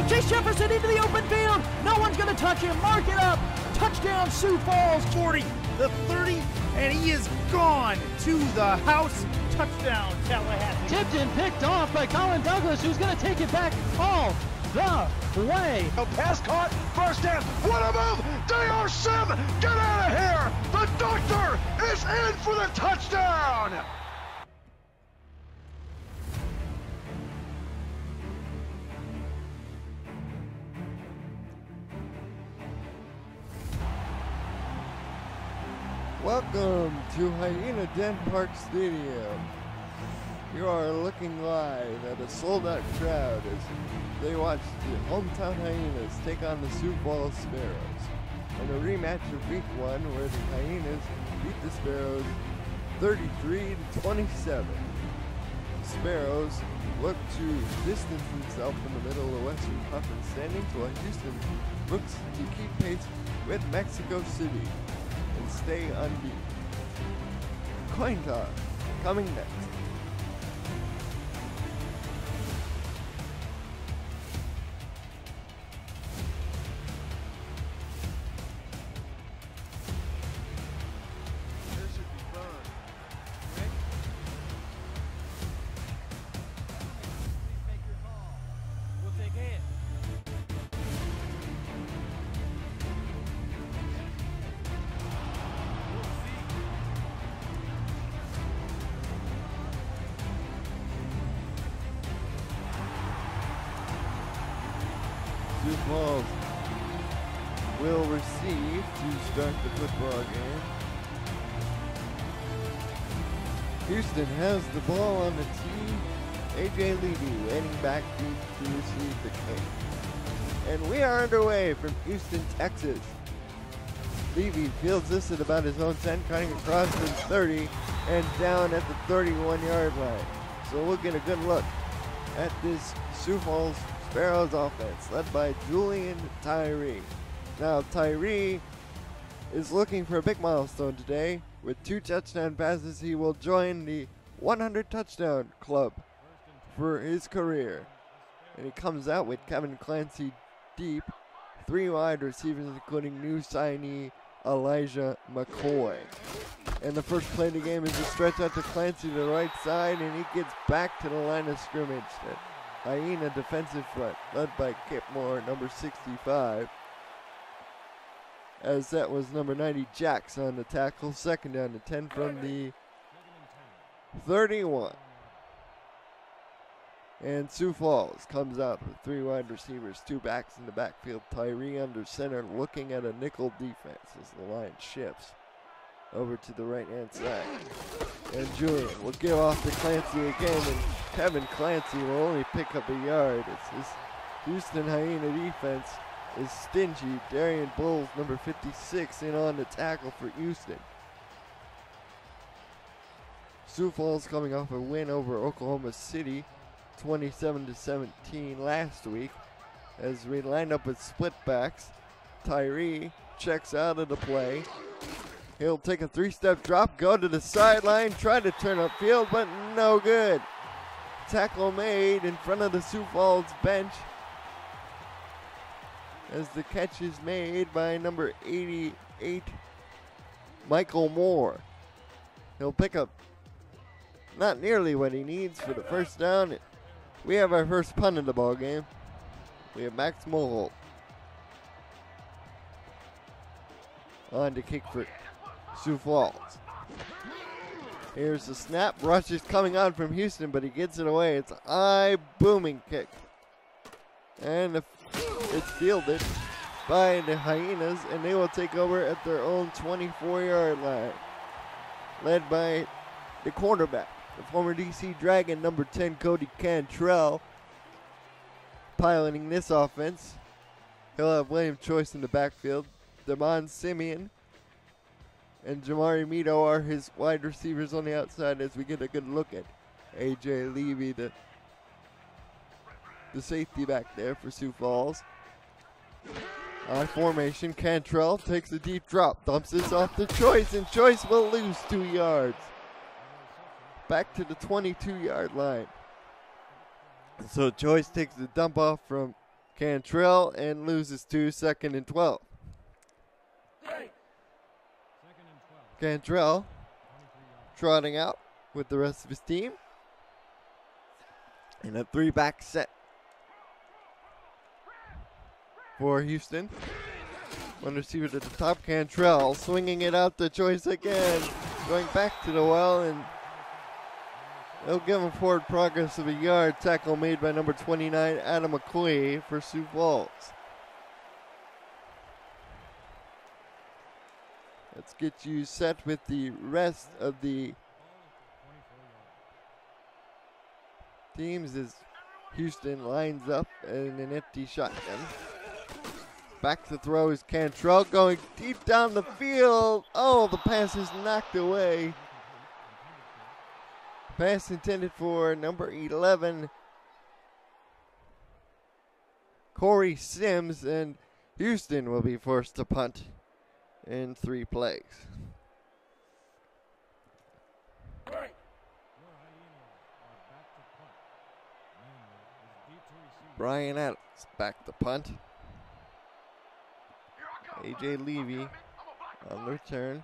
Chase Jefferson into the open field. No one's going to touch him. Mark it up. Touchdown, Sioux Falls. 40, the 30, and he is gone to the house. Touchdown, Tallahassee. Tipped and picked off by Colin Douglas, who's going to take it back all the way. A pass caught, first down. What a move! J.R. Sim, get out of here! The doctor is in for the touchdown! Welcome to Hyena Den Park Stadium. You are looking live at a sold-out crowd as they watch the hometown Hyenas take on the Sioux Falls Sparrows in a rematch of Week 1 where the Hyenas beat the Sparrows 33-27. The Sparrows look to distance themselves from the middle of the Western Conference standings, while Houston looks to keep pace with Mexico City and stay unbeaten. Coin toss coming next. This should be fun. Rick? Please make your call. We'll take it. Sioux Falls will receive to start the football game. Houston has the ball on the tee. A.J. Levy waiting back to receive the kick. And we are underway from Houston, Texas. Levy fields this at about his own 10, cutting across the 30 and down at the 31-yard line. So we'll get a good look at this Sioux Falls Sparrows offense, led by Julian Tyree. Now Tyree is looking for a big milestone today. With 2 touchdown passes, he will join the 100 touchdown club for his career. And he comes out with Kevin Clancy deep, 3 wide receivers including new signee Elijah McCoy. And the first play of the game is a stretch out to Clancy to the right side, and he gets back to the line of scrimmage. Hyena defensive front, led by Kip Moore, number 65. As that was number 90, Jacks on the tackle. Second down to 10 from the 31. And Sioux Falls comes out with 3 wide receivers, 2 backs in the backfield. Tyree under center, looking at a nickel defense as the line shifts over to the right-hand side. And Julian will give off to Clancy again, and Kevin Clancy will only pick up a yard. It's his Houston Hyena defense is stingy. Darian Bowles, number 56, in on the tackle for Houston. Sioux Falls coming off a win over Oklahoma City, 27-17 last week. As we lined up with split backs, Tyree checks out of the play. He'll take a 3-step drop, go to the sideline, try to turn upfield, but no good. Tackle made in front of the Sioux Falls bench as the catch is made by number 88, Michael Moore. He'll pick up not nearly what he needs for the first down. We have our first punt in the ball game. We have Max Moholt on to kick for Sioux Falls. Here's the snap. Rush is coming on from Houston, but he gets it away. It's a high booming kick. And it's fielded by the Hyenas, and they will take over at their own 24-yard line. Led by the quarterback, the former DC Dragon, number 10, Cody Cantrell, piloting this offense. He'll have William Choice in the backfield. Damon Simeon and Jamari Mito are his wide receivers on the outside as we get a good look at A.J. Levy, the safety back there for Sioux Falls. On formation, Cantrell takes a deep drop, dumps this off to Choice, and Choice will lose 2 yards. Back to the 22-yard line. So Choice takes the dump off from Cantrell and loses 2, 2nd and 12. Cantrell trotting out with the rest of his team. And a 3-back set for Houston. One receiver to the top, Cantrell swinging it out to Choice again. Going back to the well, and they'll give him forward progress of a yard. Tackle made by number 29, Adam McCoy for Sioux Falls. Let's get you set with the rest of the teams as Houston lines up in an empty shotgun. Back to throw is Cantrell going deep down the field. Oh, the pass is knocked away. Pass intended for number 11, Corey Sims, and Houston will be forced to punt in 3 plays. Brian Adams back to punt. A.J. Levy on the return.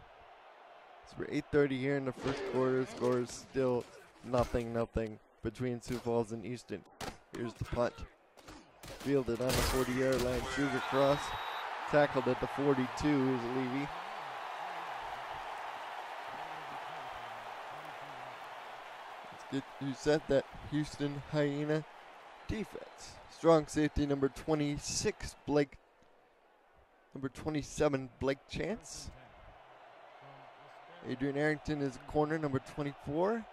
It's 8:30 here in the first quarter. Score is still nothing between Sioux Falls and Houston. Here's the punt. Fielded on the 40-yard line. Shoot across. Tackled at the 42 is Levy. Let's get you set that Houston Hyena defense. Strong safety number 26, Blake. Number 27, Blake Chance. Adrian Arrington is a corner, number 24.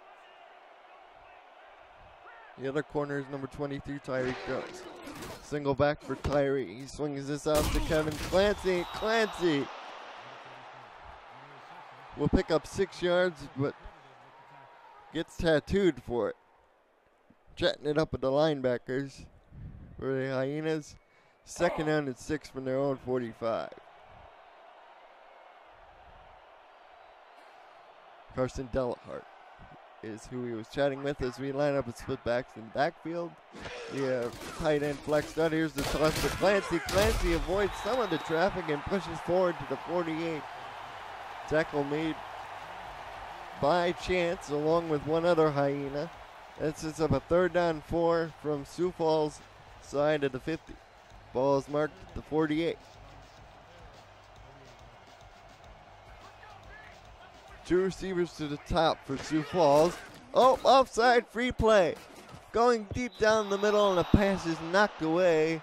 The other corner is number 23, Tyree Jones. Single back for Tyree. He swings this out to Kevin Clancy. Clancy will pick up 6 yards, but gets tattooed for it. Chatting it up with the linebackers for the Hyenas. 2nd down and 6 from their own 45. Carson Delahart is who he was chatting with as we line up with split backs in backfield. Yeah, tight end flexed out. Here's the toss to Clancy. Clancy avoids some of the traffic and pushes forward to the 48. Tackle made by Chance along with one other Hyena. That sets up a 3rd down 4 from Sioux Falls side of the 50. Ball is marked at the 48. 2 receivers to the top for Sioux Falls. Oh, offside, free play. Going deep down the middle, and the pass is knocked away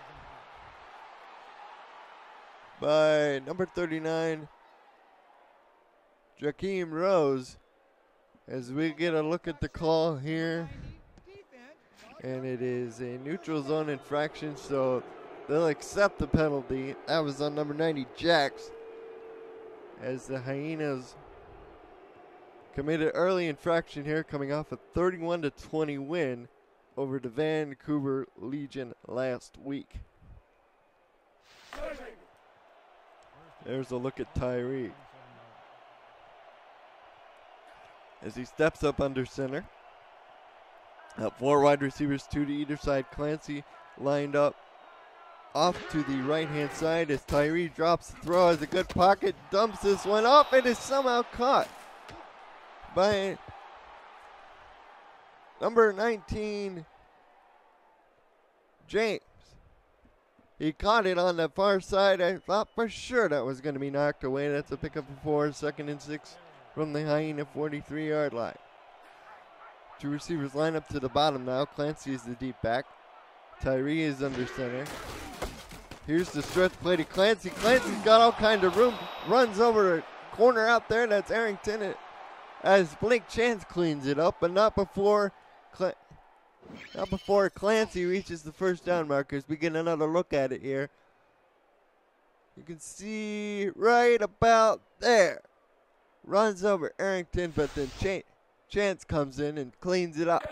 by number 39, Jakeem Rose. As we get a look at the call here, and it is a neutral zone infraction, so they'll accept the penalty. That was on number 90, Jax, as the Hyenas committed early infraction here, coming off a 31-20 win over the Vancouver Legion last week. There's a look at Tyree as he steps up under center. 4 wide receivers, 2 to either side. Clancy lined up off to the right-hand side as Tyree drops the throw, has a good pocket, dumps this one off, and is somehow caught by number 19, James. He caught it on the far side. I thought for sure that was going to be knocked away. That's a pickup of 4, 2nd and 6 from the Hyena 43-yard line. 2 receivers line up to the bottom now. Clancy is the deep back. Tyree is under center. Here's the stretch play to Clancy. Clancy's got all kind of room. Runs over a corner out there. That's Arrington. As Blake Chance cleans it up, but not before Clancy reaches the 1st down markers. We get another look at it here. You can see right about there. Runs over Arrington, but then Chance comes in and cleans it up.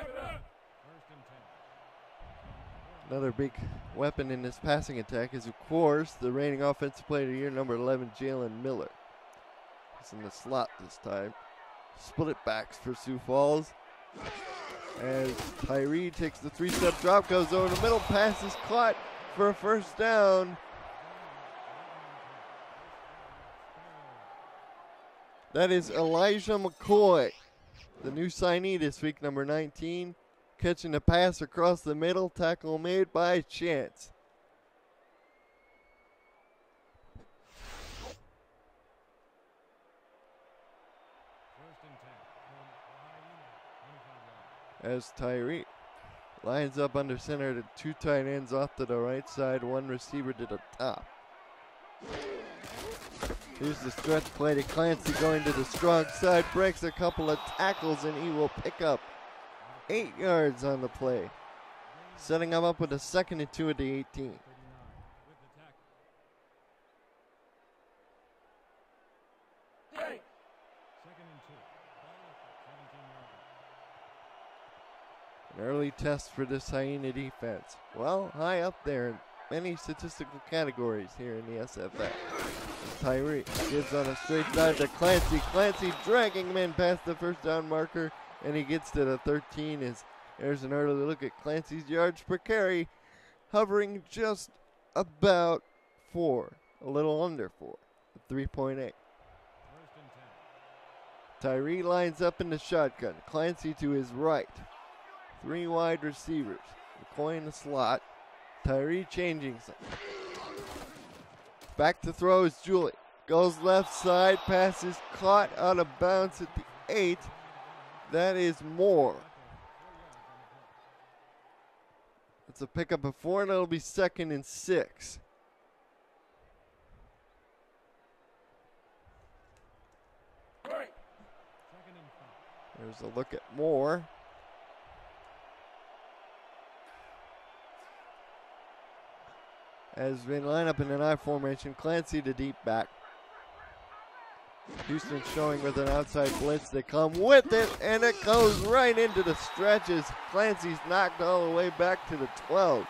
Another big weapon in this passing attack is, of course, the reigning offensive player of the year, number 11, Jalen Miller. He's in the slot this time. Split backs for Sioux Falls. As Tyree takes the 3-step drop, goes over the middle, pass is caught for a first down. That is Elijah McCoy, the new signee this week, number 19, catching a pass across the middle, tackle made by Chance. As Tyree lines up under center, the two tight ends off to the right side, one receiver to the top. Here's the stretch play to Clancy going to the strong side, breaks a couple of tackles, and he will pick up 8 yards on the play, setting him up with a 2nd and 2 at the 18. An early test for this Hyena defense. Well, high up there in many statistical categories here in the SFL. Tyree gives on a straight side to Clancy. Clancy dragging him in past the first down marker, and he gets to the 13. As there's an early look at Clancy's yards per carry, hovering just about 4, a little under 4, 3.8. Tyree lines up in the shotgun. Clancy to his right. 3 wide receivers. McCoy in the slot. Tyree changing some. Back to throw is Julie. Goes left side. Pass is caught out of bounds at the 8. That is Moore. It's a pickup of 4, and it'll be 2nd and 6. There's a look at Moore. As we line up in an I formation, Clancy to deep back. Houston showing with an outside blitz. They come with it, and it goes right into the stretches. Clancy's knocked all the way back to the 12.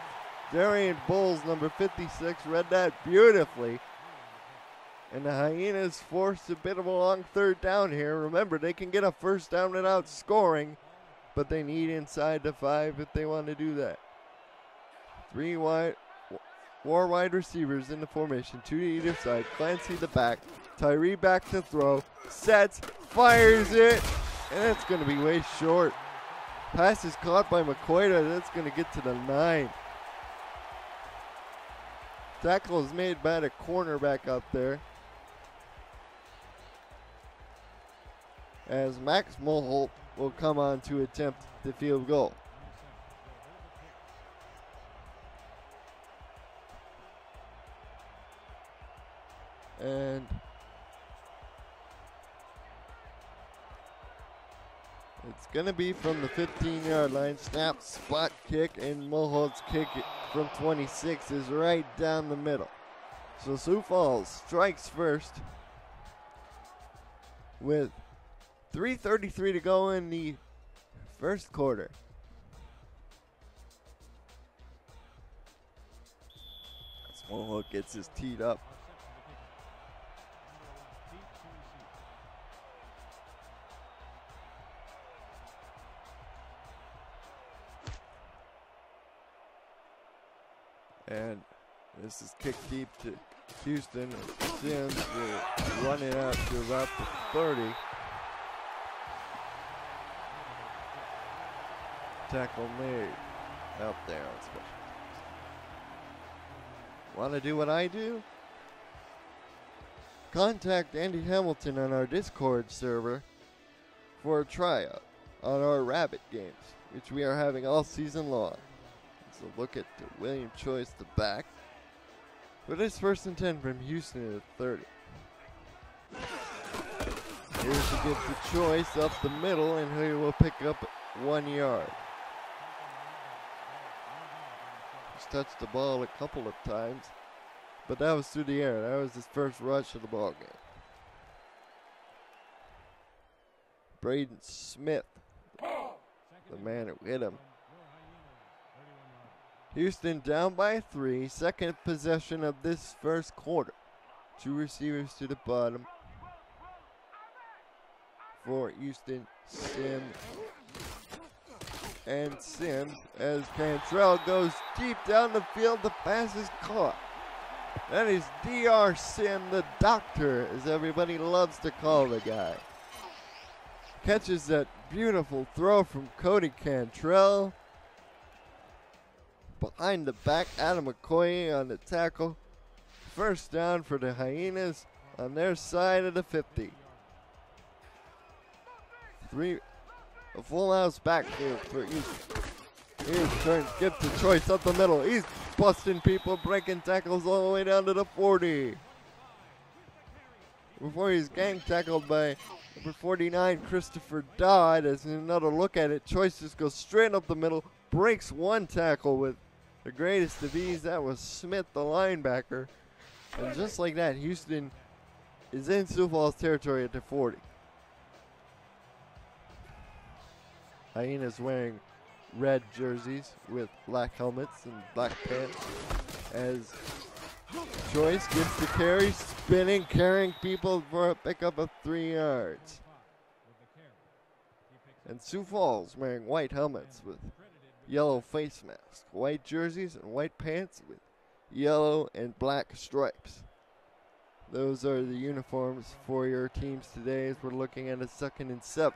Darian Bowles, number 56, read that beautifully. And the Hyenas forced a bit of a long 3rd down here. Remember, they can get a first down without scoring, but they need inside the 5 if they want to do that. 4 wide receivers in the formation, 2 to either side. Clancy the back, Tyree back to throw, sets, fires it, and it's going to be way short. Pass is caught by McCoy, that's going to get to the 9. Tackle is made by the cornerback up there, as Max Mulholt will come on to attempt the field goal. And it's going to be from the 15-yard line. Snap, spot kick, and Mulholt's kick from 26 is right down the middle. So Sioux Falls strikes first with 3:33 to go in the first quarter. Mulholt gets his teed up. And this is kicked deep to Houston. Sims will run it out to about the 30. Tackle made out there on special teams. Want to do what I do? Contact Andy Hamilton on our Discord server for a tryout on our Rabbit games, which we are having all season long. So look at the William Choice, the back. But it's 1st and 10 from Houston at 30. Here's to give the choice up the middle, and he will pick up 1 yard. He's touched the ball a couple of times, but that was through the air. That was his first rush of the ball game. Braden Smith, the man who hit him. Houston down by 3, second possession of this first quarter. 2 receivers to the bottom for Houston. Sim and Sims as Cantrell goes deep down the field. The pass is caught. That is Dr. Sim, the doctor, as everybody loves to call the guy. Catches that beautiful throw from Cody Cantrell. Behind the back, Adam McCoy on the tackle. First down for the Hyenas on their side of the 50. A full house backfield for Houston. Here's turn, gets the choice up the middle. He's busting people, breaking tackles all the way down to the 40. Before he's gang tackled by number 49, Christopher Dodd. As another look at it, Choice just goes straight up the middle, breaks one tackle with the greatest of ease. That was Smith, the linebacker. And just like that, Houston is in Sioux Falls territory at the 40. Hyenas wearing red jerseys with black helmets and black pants as Choice gets the carry, spinning, carrying people for a pickup of 3 yards. And Sioux Falls wearing white helmets with yellow face masks, white jerseys and white pants with yellow and black stripes. Those are the uniforms for your teams today as we're looking at a 2nd and 7.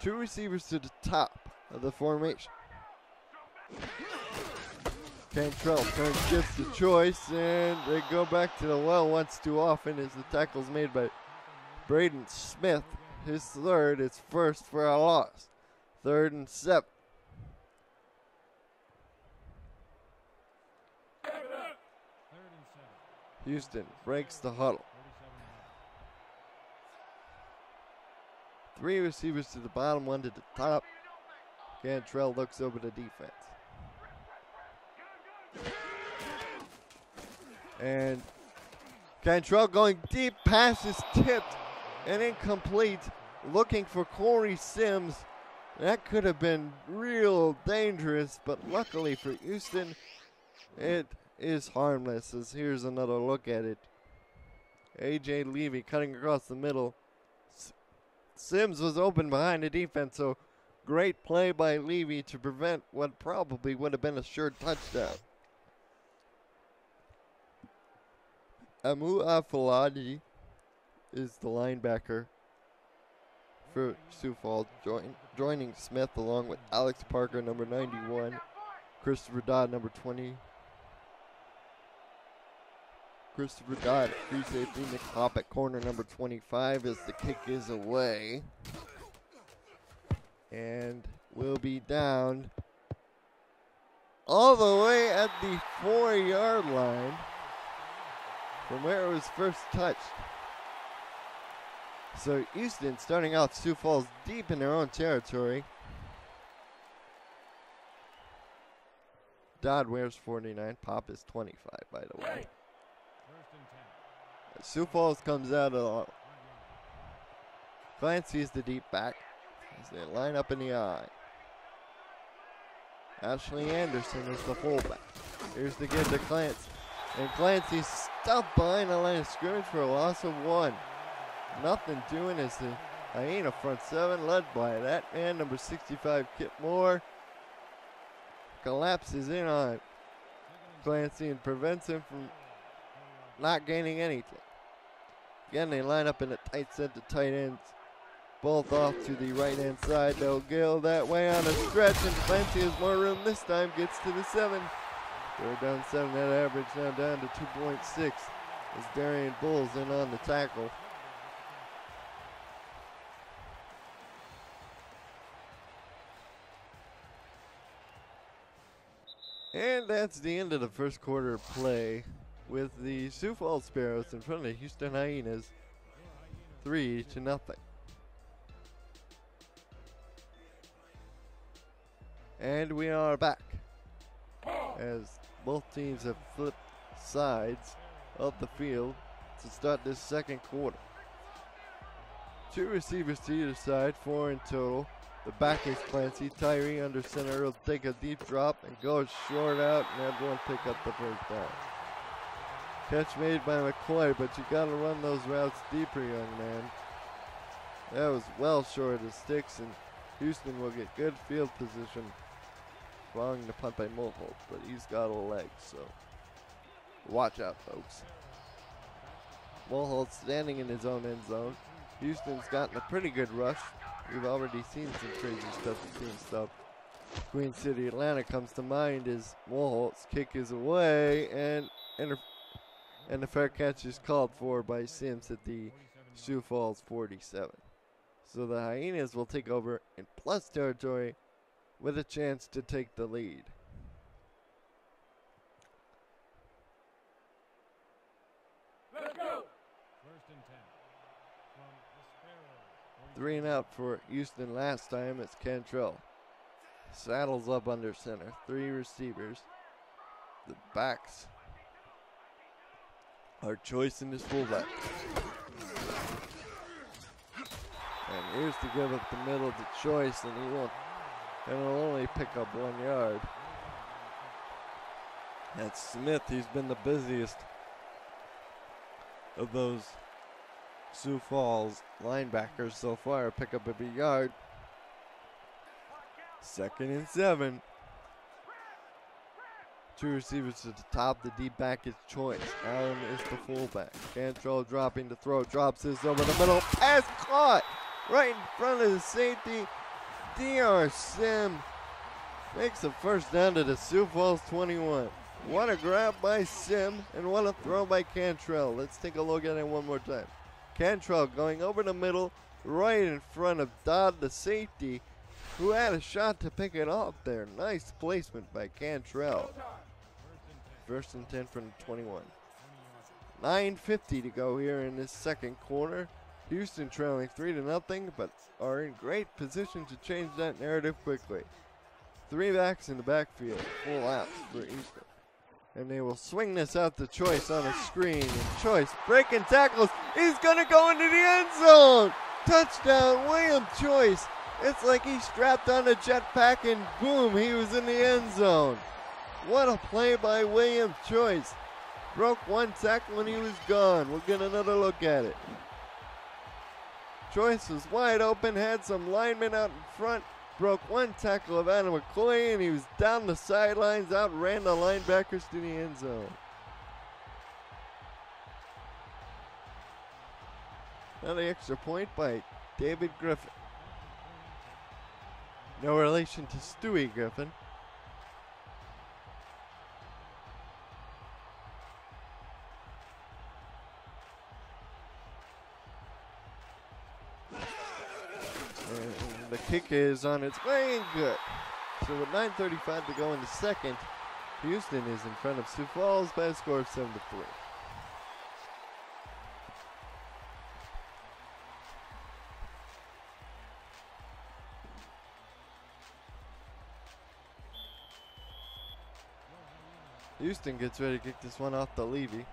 2 receivers to the top of the formation. Cantrell turns, gets the choice, and they go back to the well once too often as the tackle's made by Braden Smith. His third, it's first for a loss. 3rd and 7. Houston breaks the huddle. 3 receivers to the bottom, 1 to the top. Cantrell looks over the defense. And Cantrell going deep, pass is tipped and incomplete. Looking for Corey Sims. That could have been real dangerous, but luckily for Houston, it is harmless. As here's another look at it. A.J. Levy cutting across the middle. Sims was open behind the defense, so great play by Levy to prevent what probably would have been a sure touchdown. Amu Afaladi is the linebacker for Sioux Falls, joining Smith along with Alex Parker, number 91, Christopher Dodd, number 20. Christopher Dodd, free safety. Nick Hop at corner number 25 as the kick is away. And will be down all the way at the 4-yard line from where it was first touched. So Houston starting off Sioux Falls deep in their own territory. Dodd wears 49. Pop is 25, by the way. Sioux Falls comes out of Clancy is the deep back as they line up in the eye. Ashley Anderson is the fullback. Here's the give to Clancy. And Clancy stuffed behind the line of scrimmage for a loss of 1. Nothing doing as the Hyena front 7 led by that man, number 65, Kip Moore. Collapses in on Clancy and prevents him from not gaining anything. Again, they line up in a tight set to tight ends. Both off to the right-hand side. They'll go that way on a stretch, and Clancy has more room this time. Gets to the 7. They're down 7. That average now down to 2.6 as Darian Bull's in on the tackle. And that's the end of the first quarter of play, with the Sioux Falls Sparrows in front of the Houston Hyenas 3-0. And we are back as both teams have flipped sides of the field to start this second quarter. 2 receivers to either side, 4 in total. The back is Clancy. Tyree under center will take a deep drop and goes short out, and everyone pick up the first down. Catch made by McCoy, but you got to run those routes deeper, young man. That was well short of the sticks, and Houston will get good field position following the punt by Mulholt, but he's got a leg, so watch out, folks. Mulholt standing in his own end zone. Houston's gotten a pretty good rush. We've already seen some crazy special team stuff. Queen City, Atlanta comes to mind as Mulholt's kick is away, and the fair catch is called for by Sims at the Sioux Falls 47. So the Hyenas will take over in plus territory with a chance to take the lead. Let's go. 3 and out for Houston last time. It's Cantrell. Saddles up under center. 3 receivers. The backs are Choice in his fullback. And here's to give up the middle to Choice, and he'll only pick up 1 yard. That's Smith. He's been the busiest of those Sioux Falls linebackers so far. Pick up a big yard. 2nd and 7. 2 receivers to the top. The deep back is Choice. Allen is the fullback. Cantrell dropping to throw. Drops this over the middle. Pass caught right in front of the safety. DR Sim makes the first down to the Sioux Falls 21. What a grab by Sim, and what a throw by Cantrell. Let's take a look at it one more time. Cantrell going over the middle, right in front of Dodd, the safety, who had a shot to pick it off there. Nice placement by Cantrell. 1st and 10 from the 21. 9:50 to go here in this second quarter. Houston trailing 3-0, but are in great position to change that narrative quickly. 3 backs in the backfield, full outs for Houston. And they will swing this out to Choice on a screen. And Choice breaking tackles. He's going to go into the end zone. Touchdown, William Choice. It's like he strapped on a jetpack and boom, he was in the end zone. What a play by William Choice. Broke 1 tackle and he was gone. We'll get another look at it. Choice was wide open, had some linemen out in front. Broke 1 tackle of Adam McCoy, and he was down the sidelines, outran the linebackers to the end zone. Another extra point by David Griffin. No relation to Stewie Griffin. The kick is on its way and good. So with 9:35 to go in the second, Houston is in front of Sioux Falls by a score of 7-3. Houston gets ready to kick this one off to Levy.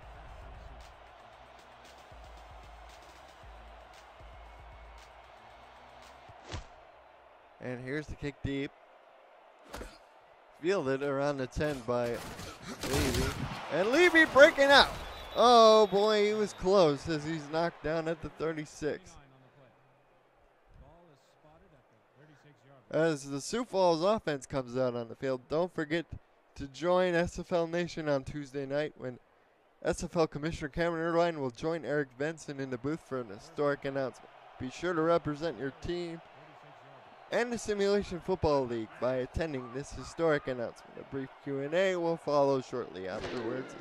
And here's the kick deep. Fielded around the 10 by Levy. And Levy breaking out. Oh boy, he was close as he's knocked down at the 36. As the Sioux Falls offense comes out on the field, don't forget to join SFL Nation on Tuesday night when SFL Commissioner Cameron Irvine will join Eric Benson in the booth for an historic announcement. Be sure to represent your team and the Simulation Football League by attending this historic announcement. A brief Q&A will follow shortly afterwards.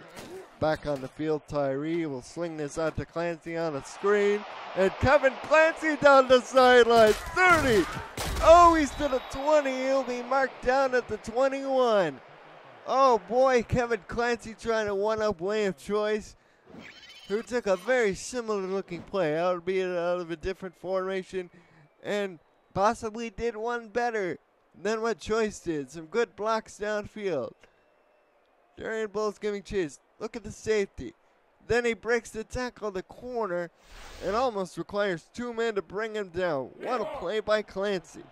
Back on the field, Tyree will sling this out to Clancy on a screen, and Kevin Clancy down the sideline, 30. Oh, he's to the 20. He'll be marked down at the 21. Oh boy, Kevin Clancy trying to one-up William Choice, who took a very similar looking play, albeit out of a different formation, and possibly did one better than what Choice did. Some good blocks downfield. Darian Bull's giving chase. Look at the safety. Then he breaks the tackle the corner and almost requires 2 men to bring him down. What a play by Clancy.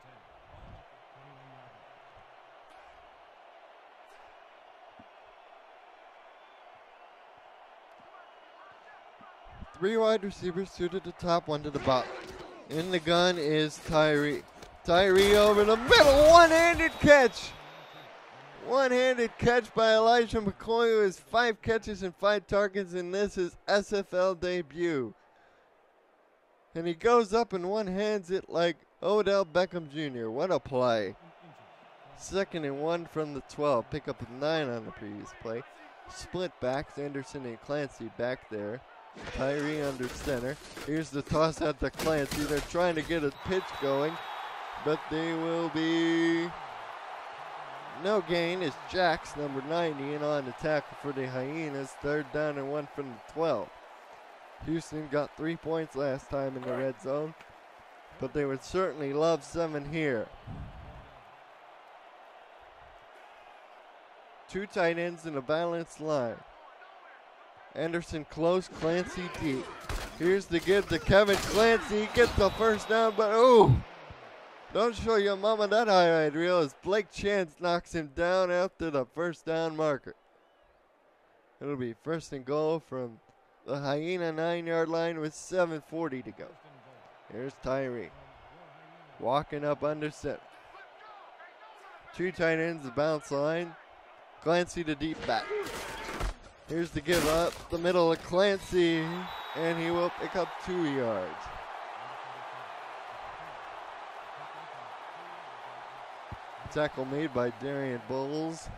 Three wide receivers, 2 to the top, 1 to the bottom. In the gun is Tyree. Tyree over the middle, one-handed catch. One-handed catch by Elijah McCoy, who has 5 catches and 5 targets in this his SFL debut. And he goes up and one-hands it like Odell Beckham Jr. What a play. 2nd and 1 from the 12. Pick up 9 on the previous play. Split backs, Anderson and Clancy back there. Tyree under center. Here's the toss out to Clancy. They're trying to get a pitch going, but they will be no gain as Jax, number 90, in on the tackle for the Hyenas. 3rd down and 1 from the 12. Houston got 3 points last time in the red zone, but they would certainly love 7 here. 2 tight ends in a balanced line. Anderson close, Clancy deep. Here's the give to Kevin Clancy. He gets the 1st down, but ooh! Don't show your mama that highlight reel as Blake Chance knocks him down after the 1st down marker. It'll be 1st and goal from the Hyena 9-yard line with 7:40 to go. Here's Tyree. Walking up under center. 2 tight ends, the bounce line. Clancy to deep back. Here's the give up the middle of Clancy, and he will pick up 2 yards. Tackle made by Darian Bowles.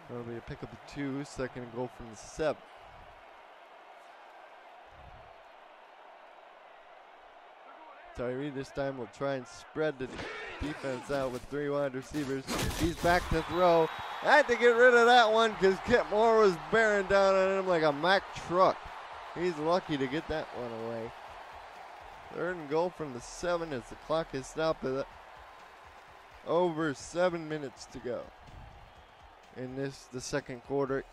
That'll be a pickup of 2, 2nd and goal from the 7. Tyree this time will try and spread the defense out with 3 wide receivers. He's back to throw. I had to get rid of that one because Kent Moore was bearing down on him like a Mack truck. He's lucky to get that one away. 3rd and goal from the 7 as the clock is stopped at over 7 minutes to go. In this, the 2nd quarter,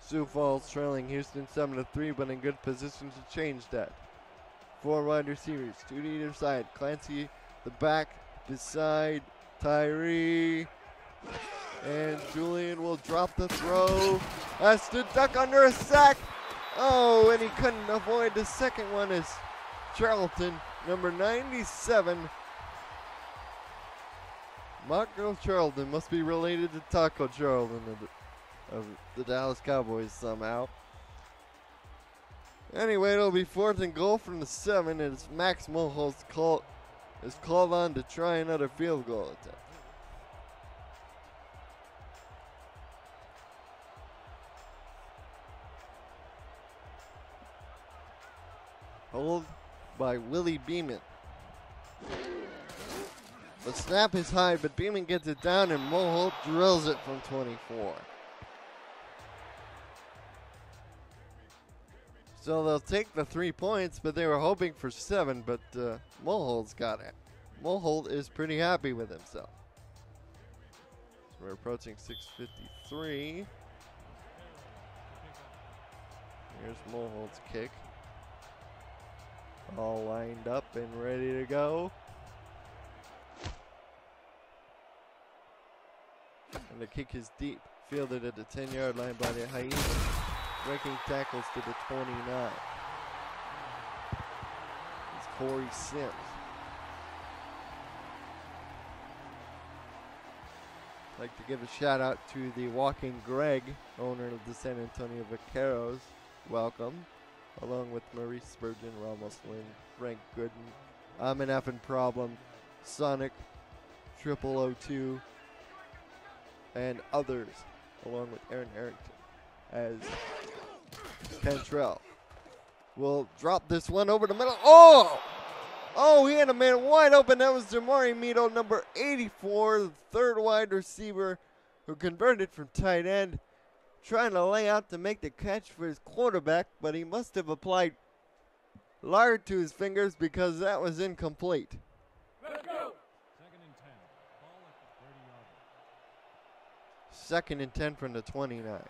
Sioux Falls trailing Houston 7-3, but in good position to change that. 4 wide receivers, 2 to either side. Clancy, the back, beside Tyree. And Julian will drop the throw. Has to duck under a sack. Oh, and he couldn't avoid the 2nd one as Charlton, number 97. Marco Charlton must be related to Taco Charlton of the Dallas Cowboys somehow. Anyway, it'll be 4th and goal from the 7 as Max Mulholtz is called on to try another field goal attempt. Hold by Willie Beeman. The snap is high, but Beeman gets it down and Mulholtz drills it from 24. So they'll take the 3 points, but they were hoping for 7, but Mulholtz got it. Mulholtz is pretty happy with himself. So we're approaching 6:53. Here's Mulholtz's kick. All lined up and ready to go. And the kick is deep, fielded at the 10-yard line by the Hyenas. Breaking tackles to the 29. It's Corey Sims. I'd like to give a shout out to the Walking Greg, owner of the San Antonio Vaqueros. Welcome. Along with Maurice Spurgeon, Ramos Lynn, Frank Gooden, I'm an Effin' Problem, Sonic, 0002, and others, along with Aaron Harrington, as Cantrell will drop this one over the middle. Oh, he had a man wide open. That was Jamari Mito, number 84, the 3rd wide receiver who converted from tight end, trying to lay out to make the catch for his quarterback, but he must have applied lard to his fingers because that was incomplete. Let's go. 2nd and 10 from the 29.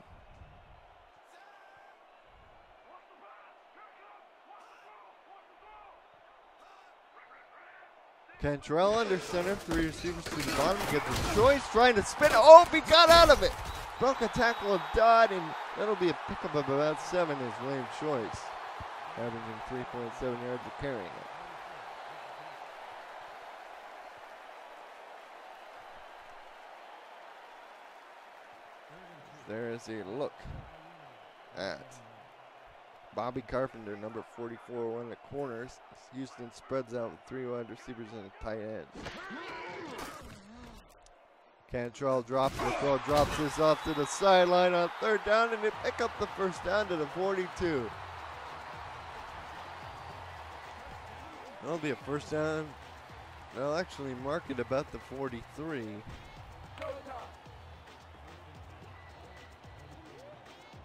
Cantrell under center, 3 receivers to the bottom, gets a choice, trying to spin. Oh, he got out of it. Broke a tackle of Dodd, and that'll be a pickup of about 7 as William Choice. averaging 3.7 yards a carry. There is a look at Bobby Carpenter, number 44, one of the corners. Houston spreads out with 3 wide receivers and a tight end. Cantrell drops the throw, drops this off to the sideline on 3rd down, and they pick up the 1st down to the 42. That'll be a 1st down. They'll actually mark it about the 43.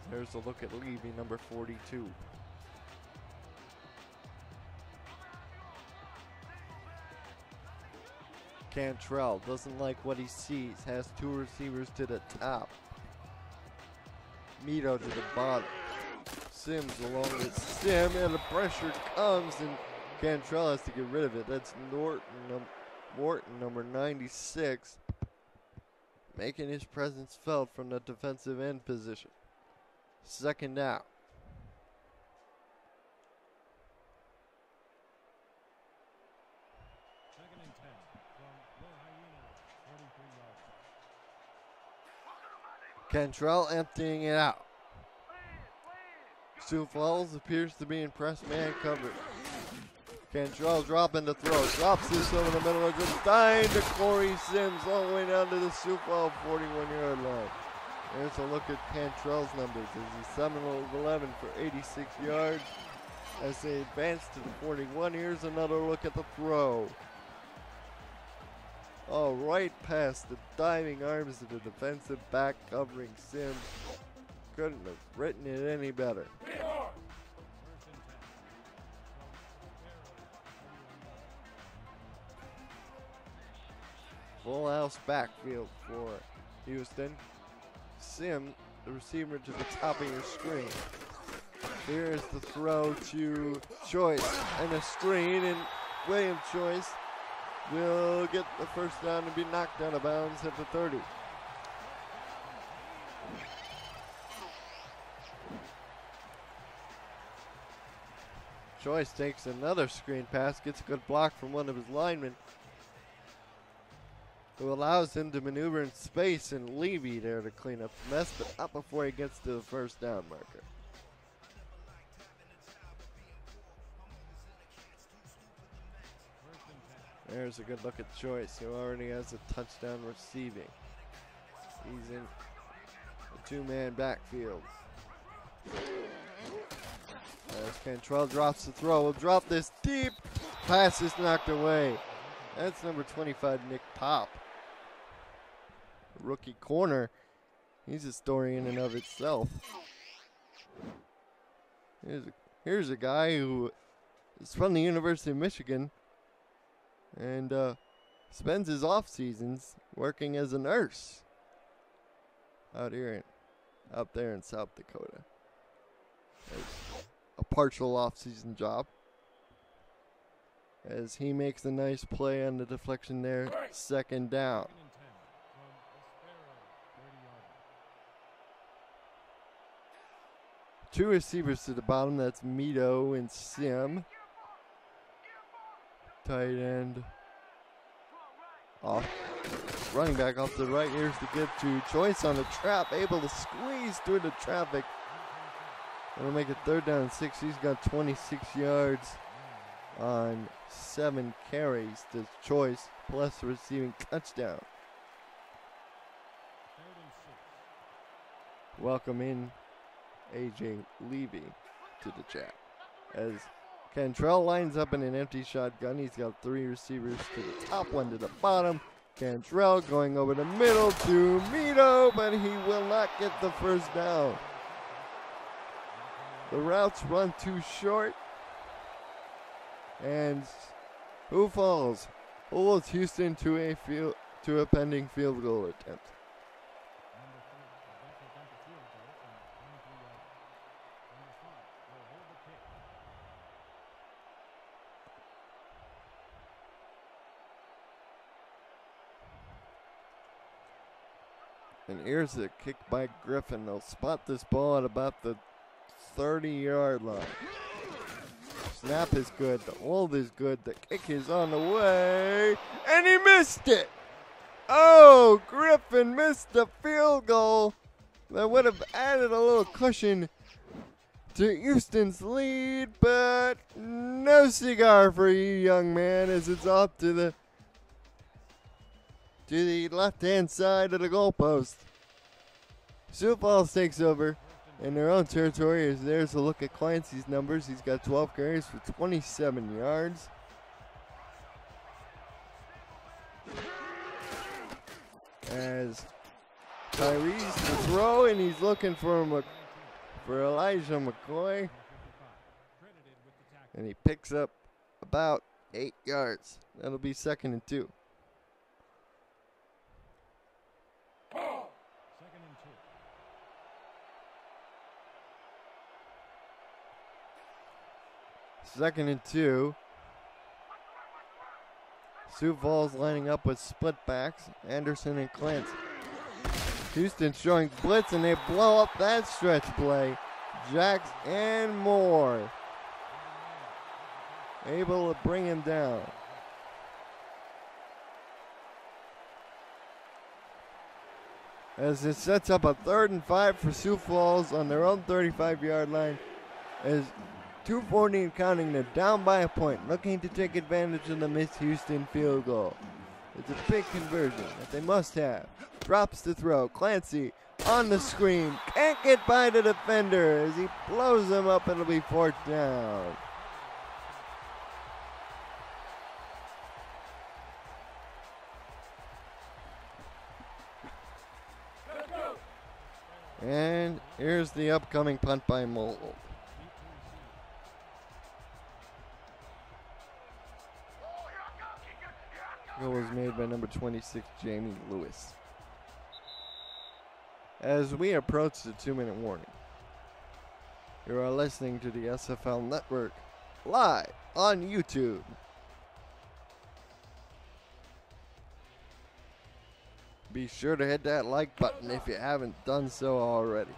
There's a look at Levy, number 42. Cantrell doesn't like what he sees, has 2 receivers to the top. Mito to the bottom. Sims along with Sim, and the pressure comes, and Cantrell has to get rid of it. That's Morton, number 96, making his presence felt from the defensive end position. 2nd down. Cantrell emptying it out. Sioux Falls appears to be in press man coverage. Cantrell dropping the throw. Drops this over the middle of the line to Corey Sims all the way down to the Sioux Falls 41-yard line. There's a look at Cantrell's numbers as he's 7 of 11 for 86 yards. As they advance to the 41, here's another look at the throw. Oh, right past the diving arms of the defensive back covering Sims. Couldn't have written it any better. Full house backfield for Houston. Sim, the receiver, to the top of your screen. Here's the throw to Choice and a screen, and William Choice will get the 1st down and be knocked out of bounds at the 30. Choice takes another screen pass, gets a good block from one of his linemen, who allows him to maneuver in space, and Levy there to clean up the mess, but not before he gets to the 1st down marker. There's a good look at Choice, who already has a touchdown receiving. He's in a 2-man backfield. As Cantrell drops the throw, will drop this deep. Pass is knocked away. That's number 25, Nick Pop. Rookie corner. He's a story in and of itself. Here's a guy who is from the University of Michigan and spends his off seasons working as a nurse out there in South Dakota. It's a partial off-season job, as he makes a nice play on the deflection there. 2nd down. Two receivers to the bottom. That's Mito and Sim. Tight end off. Running back off to the right. Here's the give to Choice on the trap. Able to squeeze through the traffic. That'll make it 3rd down and 6. He's got 26 yards on 7 carries to Choice, plus a receiving touchdown. Welcome in A.J. Levy to the chat. As Cantrell lines up in an empty shotgun, he's got 3 receivers to the top, 1 to the bottom. Cantrell going over the middle to Mito, but he will not get the 1st down. The routes run too short. And who falls? Holds Houston to a pending field goal attempt. And here's a kick by Griffin. They'll spot this ball at about the 30-yard line. snap is good. The hold is good. The kick is on the way. And he missed it. Oh, Griffin missed the field goal. That would have added a little cushion to Houston's lead, but no cigar for you, young man, as it's off to the left-hand side of the goalpost. Sioux Falls takes over in their own territory. As there's a look at Clancy's numbers. He's got 12 carries for 27 yards. As Tyrese to throw, and he's looking for Elijah McCoy. And he picks up about 8 yards. That'll be 2nd and 2. Second and 2. Sioux Falls lining up with split backs, Anderson and Clancy. Houston showing blitz, and they blow up that stretch play. Jacks and Moore able to bring him down. As it sets up a 3rd and 5 for Sioux Falls on their own 35-yard line. As 2:40 and counting, they're down by a point, looking to take advantage of the missed Houston field goal. It's a big conversion that they must have. Drops the throw. Clancy on the screen. Can't get by the defender. As he blows him up, it'll be 4th down. And here's the upcoming punt by Mole. Goal was made by number 26, Jamie Lewis. As we approach the 2-minute warning, you are listening to the SFL Network live on YouTube. Be sure to hit that like button if you haven't done so already.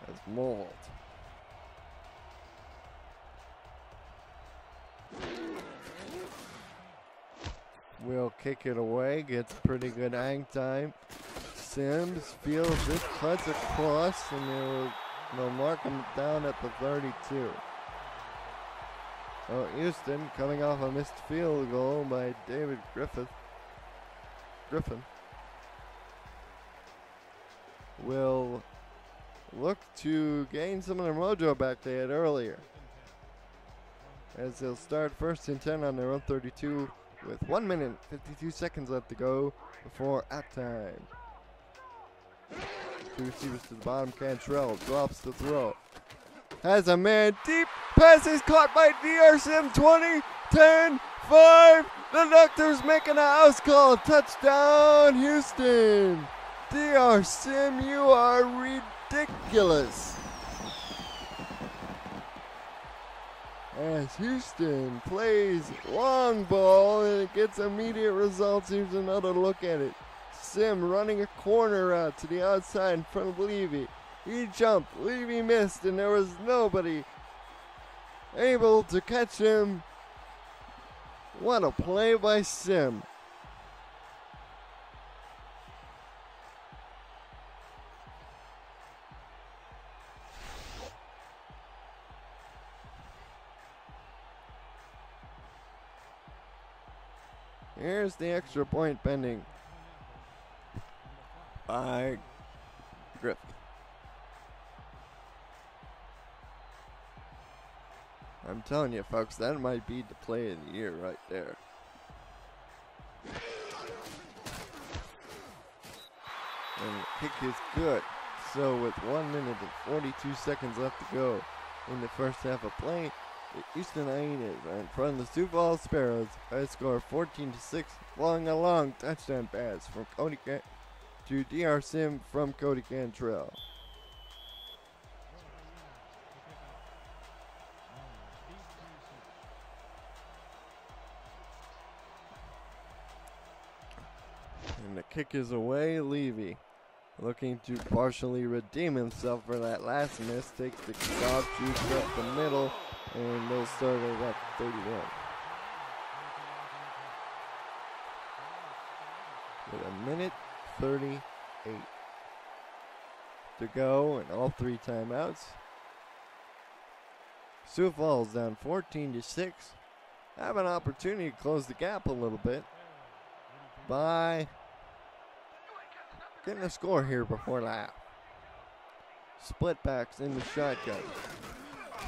That's Mold. Will kick it away, gets pretty good hang time. Sims feels it, cuts across, and they'll mark him down at the 32. So Houston coming off a missed field goal by David Griffin will look to gain some of their mojo back they had earlier, as they'll start 1st and 10 on their own 32 with 1 minute 52 seconds left to go before halftime. 2 receivers to the bottom. Cantrell drops the throw. Has a man deep. Pass is caught by DR Sim. 20, 10, 5. The doctor's making a house call. Touchdown, Houston. DR Sim, you are ridiculous. As Houston plays long ball and it gets immediate results. Here's another look at it. Sim running a corner out to the outside in front of Levy. He jumped, Levy missed, and there was nobody able to catch him. What a play by Sim. Here's the extra point pending by Griff. I'm telling you, folks, that might be the play of the year right there. And the kick is good. So with 1 minute and 42 seconds left to go in the first half of play, the Houston Hyenas are in front of the Sioux Falls Sparrows by a score of 14-6, following a long touchdown pass from Cody to DR Sim from Cody Cantrell. And the kick is away. Levy looking to partially redeem himself for that last miss. Takes the kickoff, shoots up the middle, and they'll start it at 31. With a minute 38 to go and all 3 timeouts. Sioux Falls down 14-6. Have an opportunity to close the gap a little bit by getting a score here before the half. Split backs in the shotgun.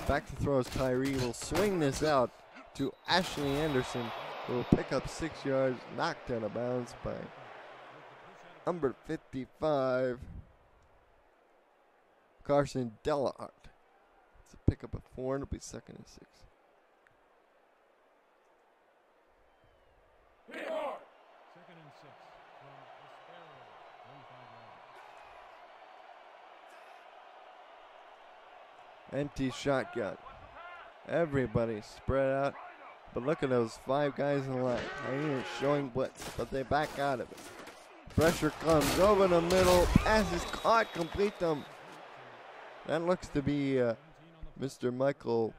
Back to throws. Tyree will swing this out to Ashley Anderson, who will pick up 6 yards, knocked out of bounds by number 55, Carson Delahart. It's a pickup of 4, and it'll be 2nd and 6. Empty shotgun. Everybody spread out. But look at those 5 guys in the line. Hyenas showing blitz, but they back out of it. Pressure comes over the middle. Pass is caught. Complete them. That looks to be Mr. Michael.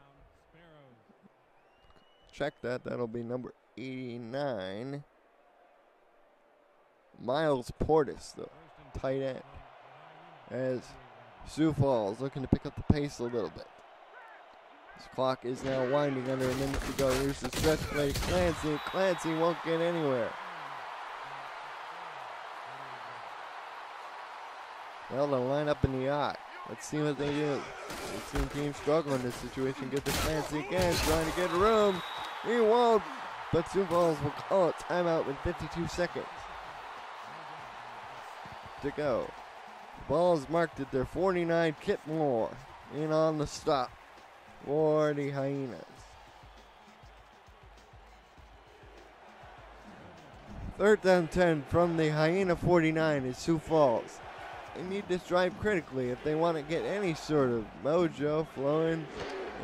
Check that. That'll be number 89. Miles Portis, the tight end. As Sioux Falls looking to pick up the pace a little bit. This clock is now winding under a minute to go. Here's the stretch play. Clancy. Clancy won't get anywhere. Well, they'll line up in the eye. Let's see what they do. We've seen teams struggle in this situation. Get to Clancy again, trying to get room. He won't, but Sioux Falls will call it timeout with 52 seconds to go. The ball is marked at their 49. Kit Moore in on the stop for the Hyenas. 3rd down 10 from the Hyena 49 is Sioux Falls. They need this drive critically if they want to get any sort of mojo flowing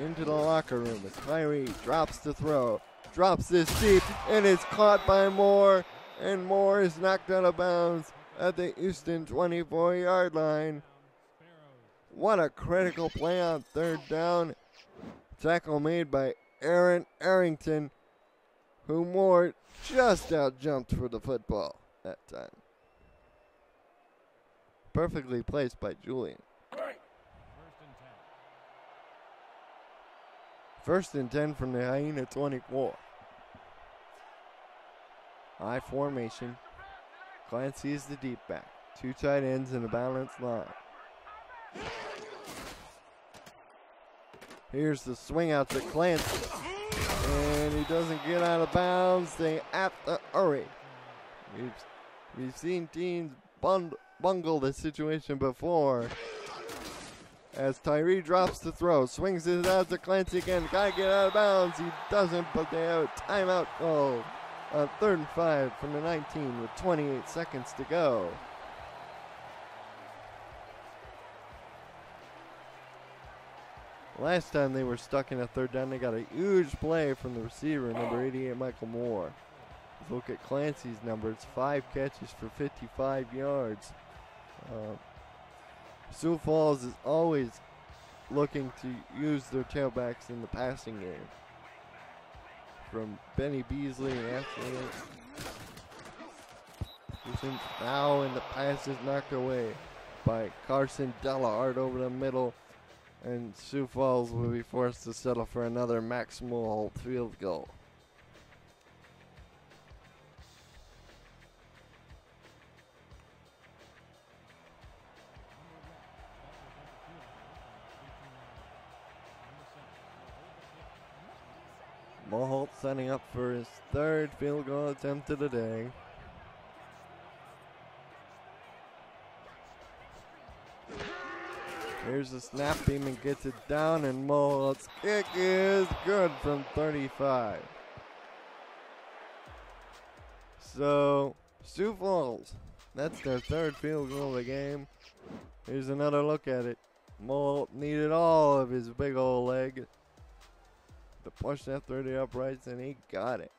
into the locker room. As Tyree drops the throw, drops this deep, and it's caught by Moore, and Moore is knocked out of bounds at the Houston 24-yard line. What a critical play on 3rd down. Tackle made by Aaron Arrington, who Moore just out-jumped for the football that time. Perfectly placed by Julian. 1st and 10 from the Hyena 24. I formation. Clancy is the deep back. 2 tight ends in a balanced line. Here's the swing out to Clancy. And he doesn't get out of bounds. They have to hurry. We've seen teams bungle this situation before. As Tyree drops the throw, swings it out to Clancy again. Gotta get out of bounds. He doesn't, but they have a timeout called on 3rd and 5 from the 19 with 28 seconds to go. Last time they were stuck in a 3rd down, they got a huge play from the receiver, number 88, Michael Moore. Let's look at Clancy's numbers, 5 catches for 55 yards. Sioux Falls is always looking to use their tailbacks in the passing game. From Benny Beasley and Ashley. Now, and the pass is knocked away by Carson Delahart over the middle. And Sioux Falls will be forced to settle for another maximal field goal. Mulholt setting up for his 3rd field goal attempt of the day. Here's the snap, Beeman gets it down, and Mulholt's kick is good from 35. So, Sioux Falls, that's their 3rd field goal of the game. Here's another look at it. Mulholt needed all of his big old leg to push that 30 uprights, and he got it.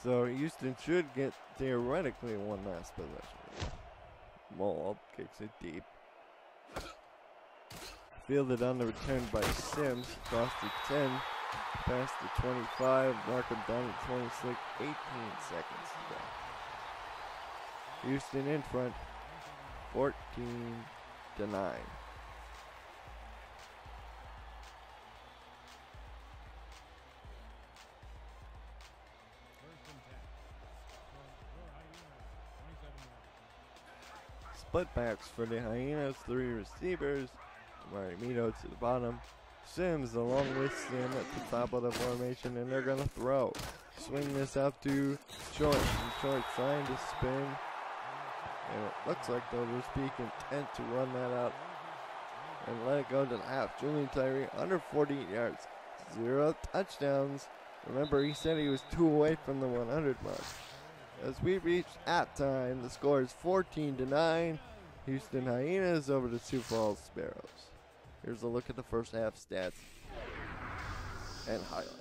So Houston should get theoretically one last possession. Moll kicks it deep. Fielded on the return by Sims. Across the 10. Past the 25. Markham down to 26. 18 seconds to go. Houston in front. 14-9. Split backs for the Hyenas, 3 receivers. Marimito to the bottom. Sims along with Sim at the top of the formation, and they're gonna throw. Swing this out to Choice. And Choice trying to spin. And it looks like they'll just be content to run that out and let it go to the half. Julian Tyree under 48 yards. 0 touchdowns. Remember, he said he was 2 away from the 100 mark. As we reach halftime, the score is 14-9. Houston Hyenas over the Sioux Falls Sparrows. Here's a look at the first half stats and highlights.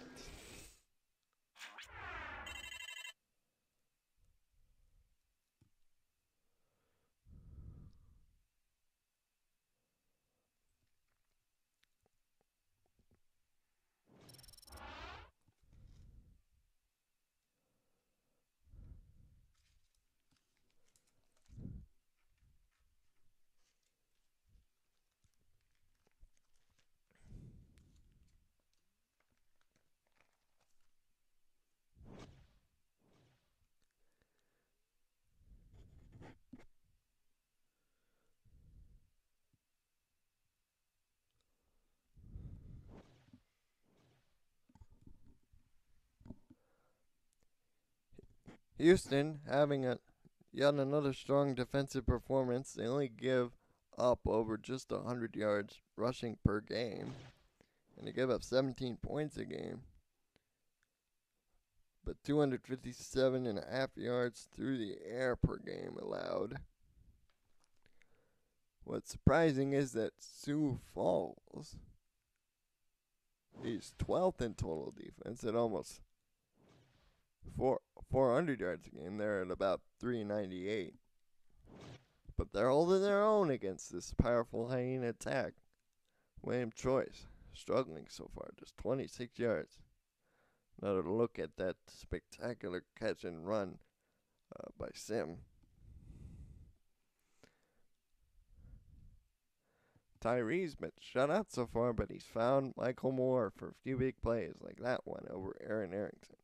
Houston having yet another strong defensive performance. They only give up over just 100 yards rushing per game, and they give up 17 points a game. But 257.5 yards through the air per game allowed. What's surprising is that Sioux Falls is 12th in total defense at almost 400 yards a game. They're at about 398. But they're holding their own against this powerful Hyena attack. William Choice struggling so far, just 26 yards. Another look at that spectacular catch and run by Sim. Tyree's been shut out so far, but he's found Michael Moore for a few big plays like that one over Aaron Arrington.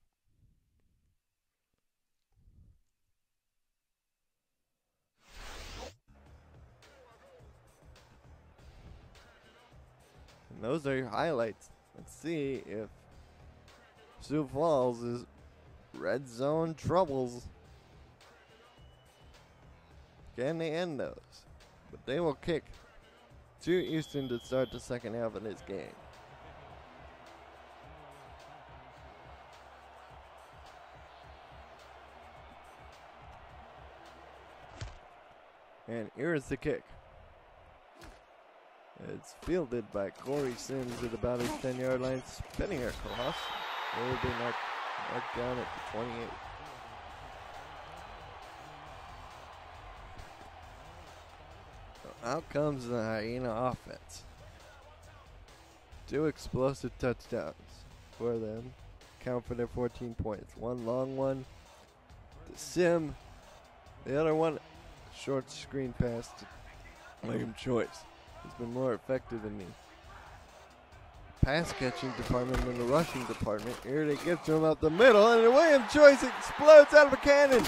And those are your highlights. Let's see if Sioux Falls' red zone troubles can they end those. But they will kick to Houston to start the second half of this game. And here is the kick. It's fielded by Corey Sims at about his 10-yard line, spinning across. It will be knocked down at the 28. So out comes the Hyena offense. 2 explosive touchdowns for them. Count for their 14 points. One long one to Sim. The other one, short screen pass to William Choice. He's been more effective in the pass catching department than the rushing department. Here they give to him up the middle, and William Choice explodes out of a cannon.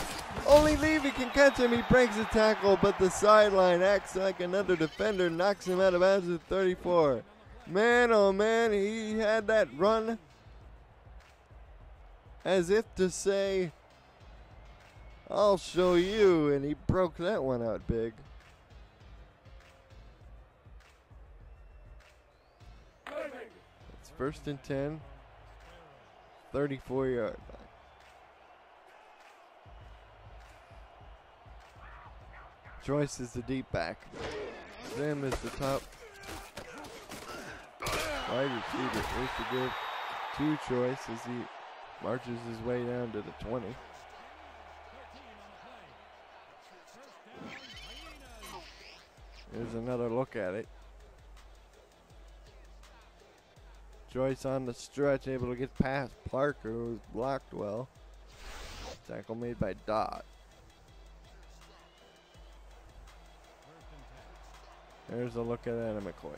Only Levy can catch him. He breaks the tackle, but the sideline acts like another defender, knocks him out of bounds at 34. Man, oh man, he had that run as if to say, I'll show you, and he broke that one out big. It's 1st and 10, 34-yard line. Choice is the deep back. Sim is the top wide receiver. Here's the give to Choice as he marches his way down to the 20. Here's another look at it. Joyce on the stretch, able to get past Parker, who was blocked well. Tackle made by Dodd. There's a look at Anna McCoy.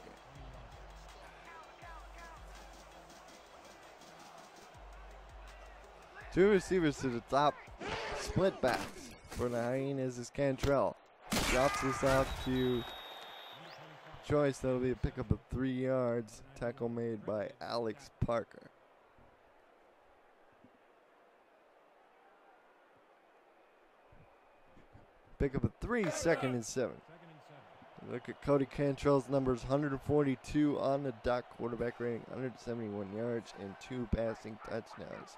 Two receivers to the top, split backs for the Hyenas is Cantrell. Drops this out to Joyce. That'll be a pickup of 3 yards. Tackle made by Alex Parker. Pickup of 3, 2nd and 7. Look at Cody Cantrell's numbers, 142 on the dot, quarterback rating, 171 yards, and 2 passing touchdowns.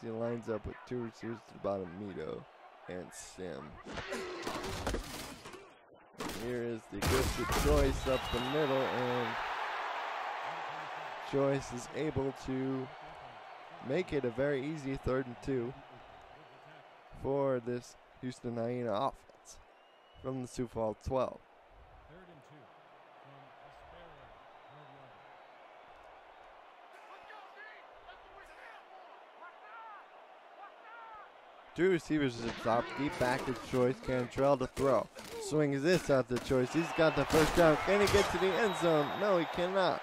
He lines up with 2 receivers to the bottom, Mito and Sim. Here is the gift to Joyce up the middle, and Joyce is able to make it a very easy 3rd and 2 for this Houston Hyena offense from the Sioux Falls 12. Two receivers at the top, deep back to Choice. Cantrell to throw. Swings this out to Choice. He's got the first down. Can he get to the end zone? No, he cannot.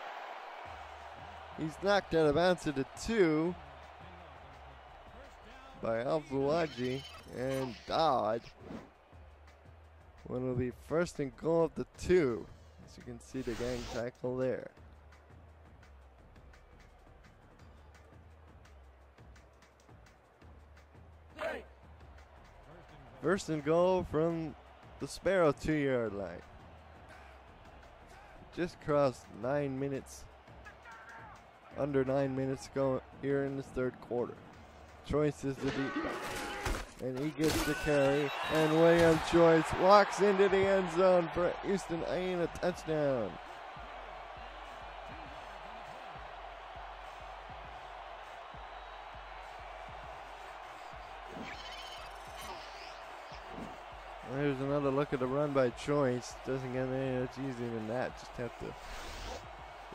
He's knocked out of bounds to the 2 by Al-Fulaji and Dodd. When it'll be 1st and goal at the 2. As you can see the gang tackle there. First and goal from the Sparrow 2-yard line. Just crossed 9 minutes. Under 9 minutes go here in this 3rd quarter. Choice is the deep back. And he gets the carry. And William Choice walks into the end zone for a Houston Hyena touchdown. There's another look at the run by Choice. Doesn't get any much easier than that. Just have to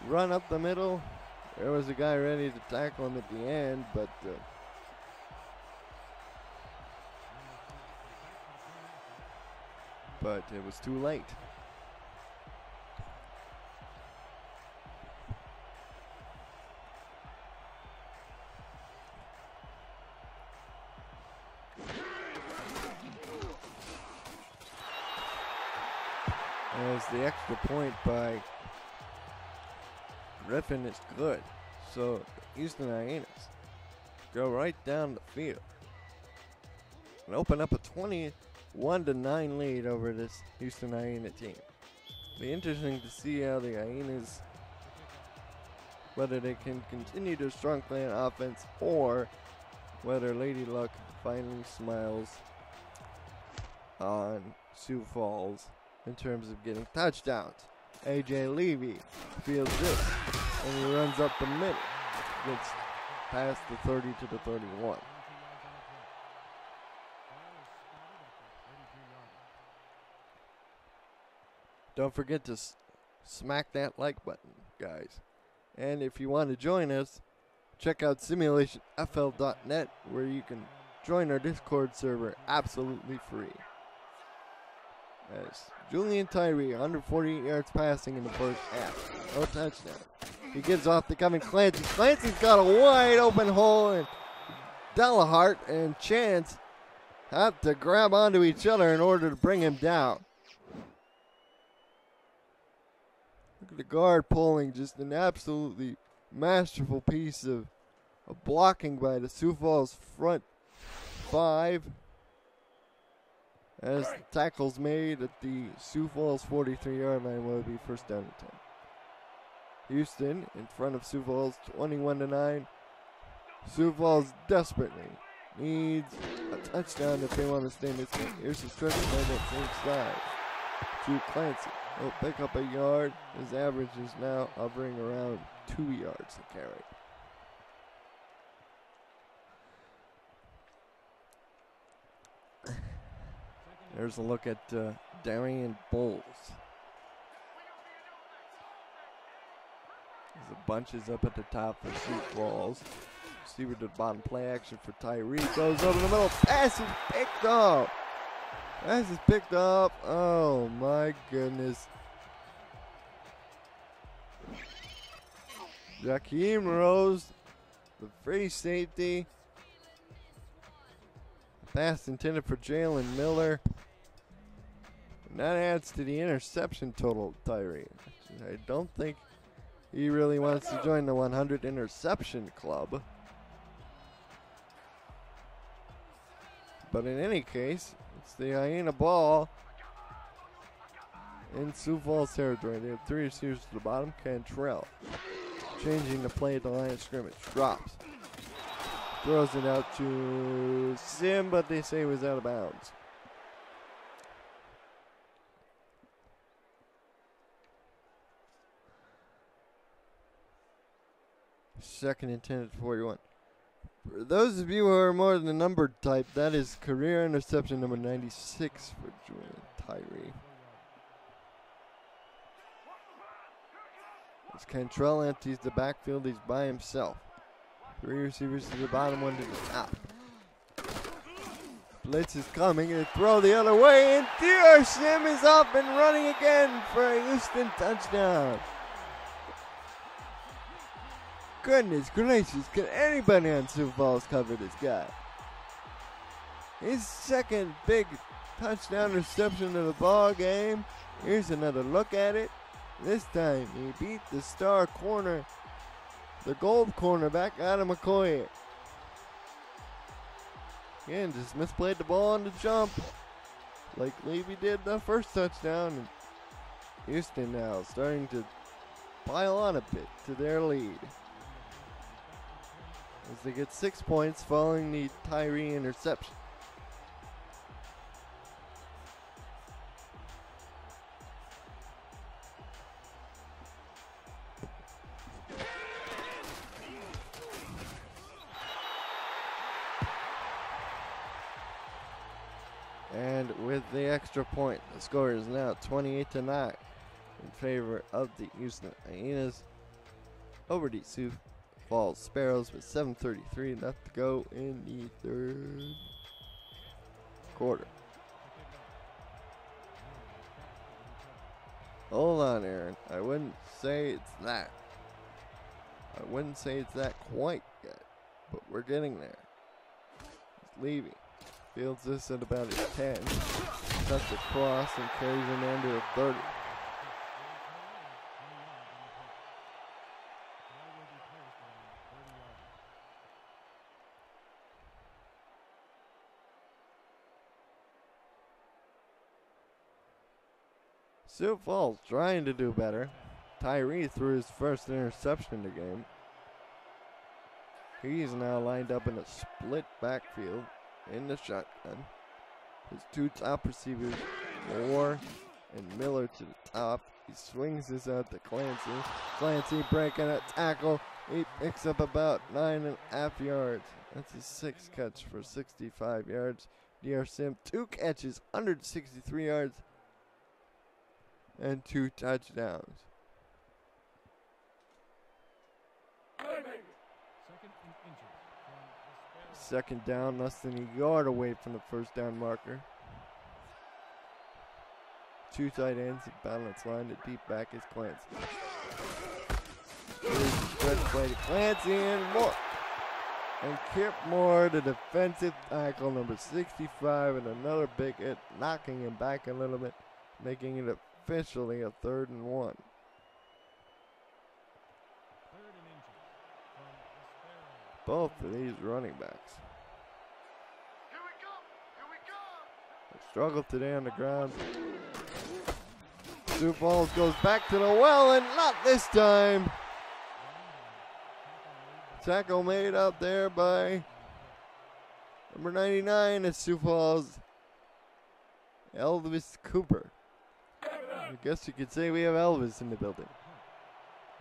run up the middle. There was a guy ready to tackle him at the end, but it was too late. As the extra point by Griffin is good. So Houston Hyenas go right down the field and open up a 21-9 lead over this Houston Hyena team. Be interesting to see how the Hyenas, whether they can continue their strong play on offense or whether Lady Luck finally smiles on Sioux Falls in terms of getting touchdowns. AJ Levy feels this, and he runs up the middle. Gets past the 30 to the 31. Don't forget to smack that like button, guys. And if you want to join us, check out simulationfl.net, where you can join our Discord server absolutely free. As Julian Tyree, 148 yards passing in the first half. No touchdown. He gives off to Kevin Clancy. Clancy's got a wide open hole, and Delahart and Chance have to grab onto each other in order to bring him down. Look at the guard pulling, just an absolutely masterful piece of blocking by the Sioux Falls front 5. As the tackle's made at the Sioux Falls 43-yard line, will be 1st down and 10. Houston in front of Sioux Falls 21-9. Sioux Falls desperately needs a touchdown if they want to stay in this game. Here's the stretch by that same side to Clancy. He'll pick up a yard. His average is now hovering around 2 yards to carry. There's a look at Darien Bulls. As the bunches up at the top for Sioux Falls. Receiver to the bottom, play action for Tyree. Goes over the middle, pass is picked up. Pass is picked up. Oh my goodness. Jakeem Rose, the free safety. Pass intended for Jalen Miller. And that adds to the interception total, Tyree. I don't think he really wants to join the 100 interception club. But in any case, it's the Hyena ball in Sioux Falls territory. They have 3 receivers to the bottom. Cantrell changing the play at the line of scrimmage. Drops. Throws it out to Sim, but they say he was out of bounds. Second intended 41. For those of you who are more than the number type, that is career interception number 96 for Julian Tyree. As Cantrell empties the backfield, he's by himself. 3 receivers to the bottom, 1 to the top. Blitz is coming, and throw the other way, and DR Sim is up and running again for a Houston touchdown. Goodness gracious, can anybody on Sioux Falls cover this guy? His second big touchdown reception of the ball game. Here's another look at it. This time he beat the star corner, the gold cornerback, Adam McCoy. Again, just misplayed the ball on the jump, like Levy did the first touchdown. And Houston now starting to pile on a bit to their lead, as they get 6 points following the Tyree interception. And with the extra point, the score is now 28-9 in favor of the Houston Hyenas over the Sioux Falls Sparrows, with 7:33 left to go in the third quarter. Hold on, Aaron. I wouldn't say it's that. I wouldn't say it's that quite yet, but we're getting there. It's Levy. Fields this at about his 10. Cuts across and carries him into a 30. Sioux Falls trying to do better. Tyree threw his first interception in the game. He's now lined up in a split backfield in the shotgun. His 2 top receivers, Moore and Miller, to the top. He swings this out to Clancy. Clancy breaking a tackle. He picks up about 9.5 yards. That's his 6th catch for 65 yards. DR Sim, 2 catches, 163 yards, and 2 touchdowns. Second down, less than a yard away from the first down marker. 2 tight ends, a balance line. The deep back is Clancy. Here's the stretch play to Clancy and Moore. And Kip Moore, the defensive tackle, number 65, and another big hit, knocking him back a little bit, making it officially a 3rd and 1. Both of these running backs. They struggle today on the ground. Sioux Falls goes back to the well, and not this time. Tackle made out there by number 99 at Sioux Falls, Elvis Cooper. I guess you could say we have Elvis in the building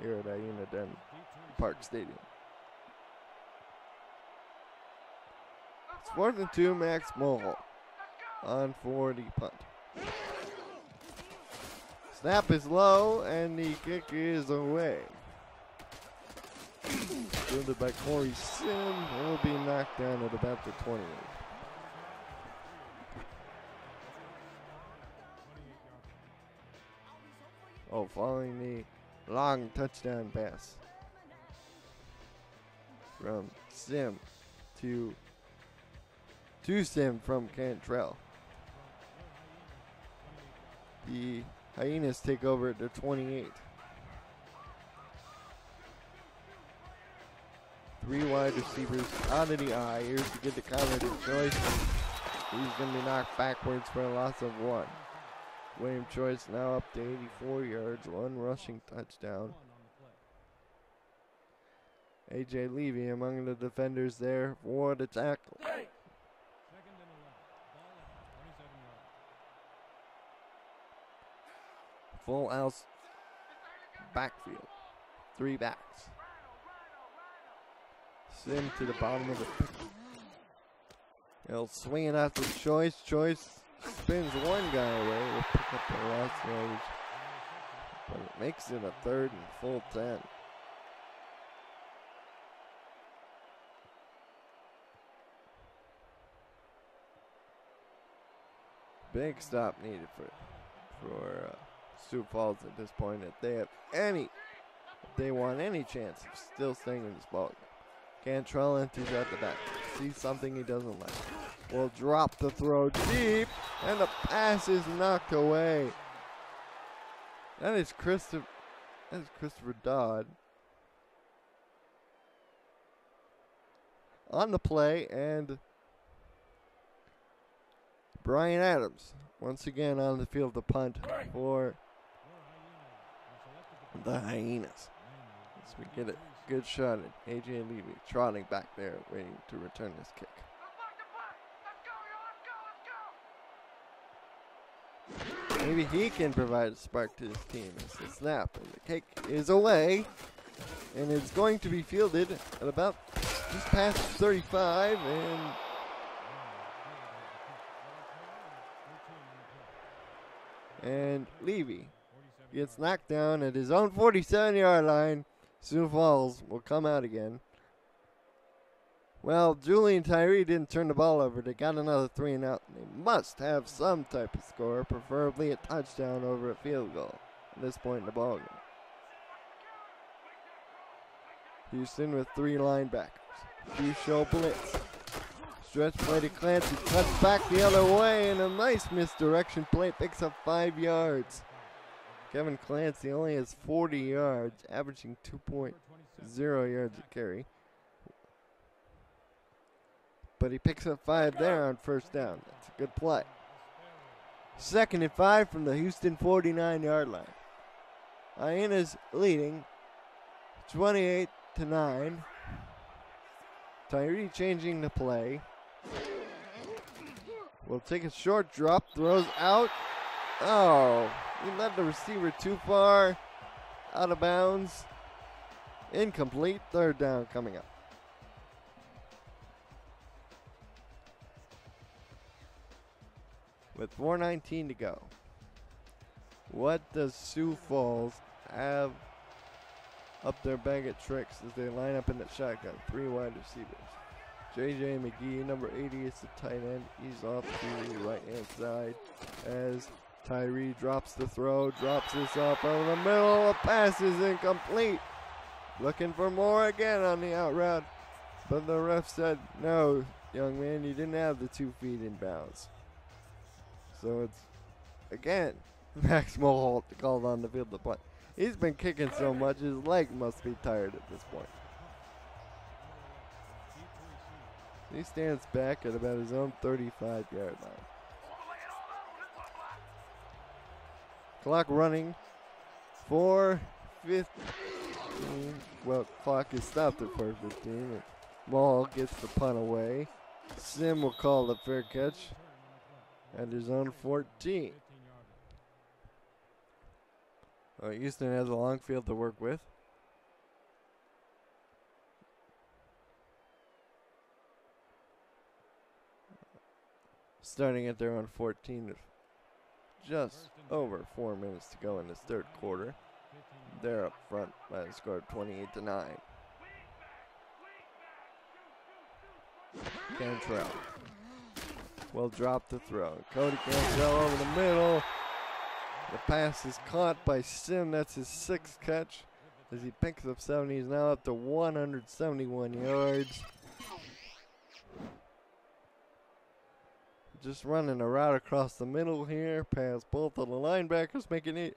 here at Hyena Den Park Stadium. It's 4th and 2, Max Mohol. on for the punt. Snap is low, and the kick is away. Fielded by Corey Sim. He'll be knocked down at about the 28. Oh, following the long touchdown pass from Sim to Sim from Cantrell. The Hyenas take over at the 28. 3 wide receivers out of the eye. Here's to get the counter to Choice. He's going to be knocked backwards for a loss of 1. William Choice now up to 84 yards, 1 rushing touchdown. A.J. Levy among the defenders there for the tackle. Full house backfield. 3 backs. Sim to the bottom of the pick. He'll swing it after Choice. Choice spins one guy away. Will pick up the last yardage. But it makes it a 3rd and full 10. Big stop needed for Sioux Falls at this point. If they want any chance of still staying in this ball game. Cantrell enters at the back. Sees something he doesn't like. Will drop the throw deep, and the pass is knocked away. That is Christopher Dodd on the play, and Brian Adams once again on the field to punt for the Hyenas. As we get a good shot at A.J. Levy trotting back there, waiting to return this kick. Maybe he can provide a spark to his team as the snap, and the kick is away, and it's going to be fielded at about just past 35, and Levy gets knocked down at his own 47-yard line. Sioux Falls will come out again. Well, Julian Tyree didn't turn the ball over. They got another 3 and out. They must have some type of score, preferably a touchdown over a field goal at this point in the ball game. Houston with 3 linebackers. Few show blitz. Stretch play to Clancy. Cuts back the other way, and a nice misdirection play. Picks up 5 yards. Kevin Clancy only has 40 yards, averaging 2.0 yards a carry. But he picks up 5 there on first down. That's a good play. 2nd and 5 from the Houston 49-yard line. Hyenas leading 28-9. Tyree changing the play. Will take a short drop, throws out. Oh, he led the receiver too far. Out of bounds. Incomplete. 3rd down coming up. With 4:19 to go. What does Sioux Falls have up their bag of tricks as they line up in the shotgun? 3 wide receivers. J.J. McGee, number 80, is the tight end. He's off to the right-hand side as Tyree drops the throw, drops this up over the middle. The pass is incomplete. Looking for more again on the out route. But the ref said, no, young man, you didn't have the 2 feet in bounds. So it's, again, Max Mulholt called on the field to punt. He's been kicking so much, his leg must be tired at this point. He stands back at about his own 35-yard line. Clock running for 15. Well, clock is stopped at 4:15. Ball gets the punt away. Sim will call the fair catch at his own 14. Houston has a long field to work with. starting at their own 14 with just over 4 minutes to go in this third quarter. They're up front by a score of 28-9. Cantrell will drop the throw. Cody Cantrell over the middle. The pass is caught by Sim. That's his 6th catch. As he picks up 70, he's now up to 171 yards. Just running a route across the middle here, past both of the linebackers, making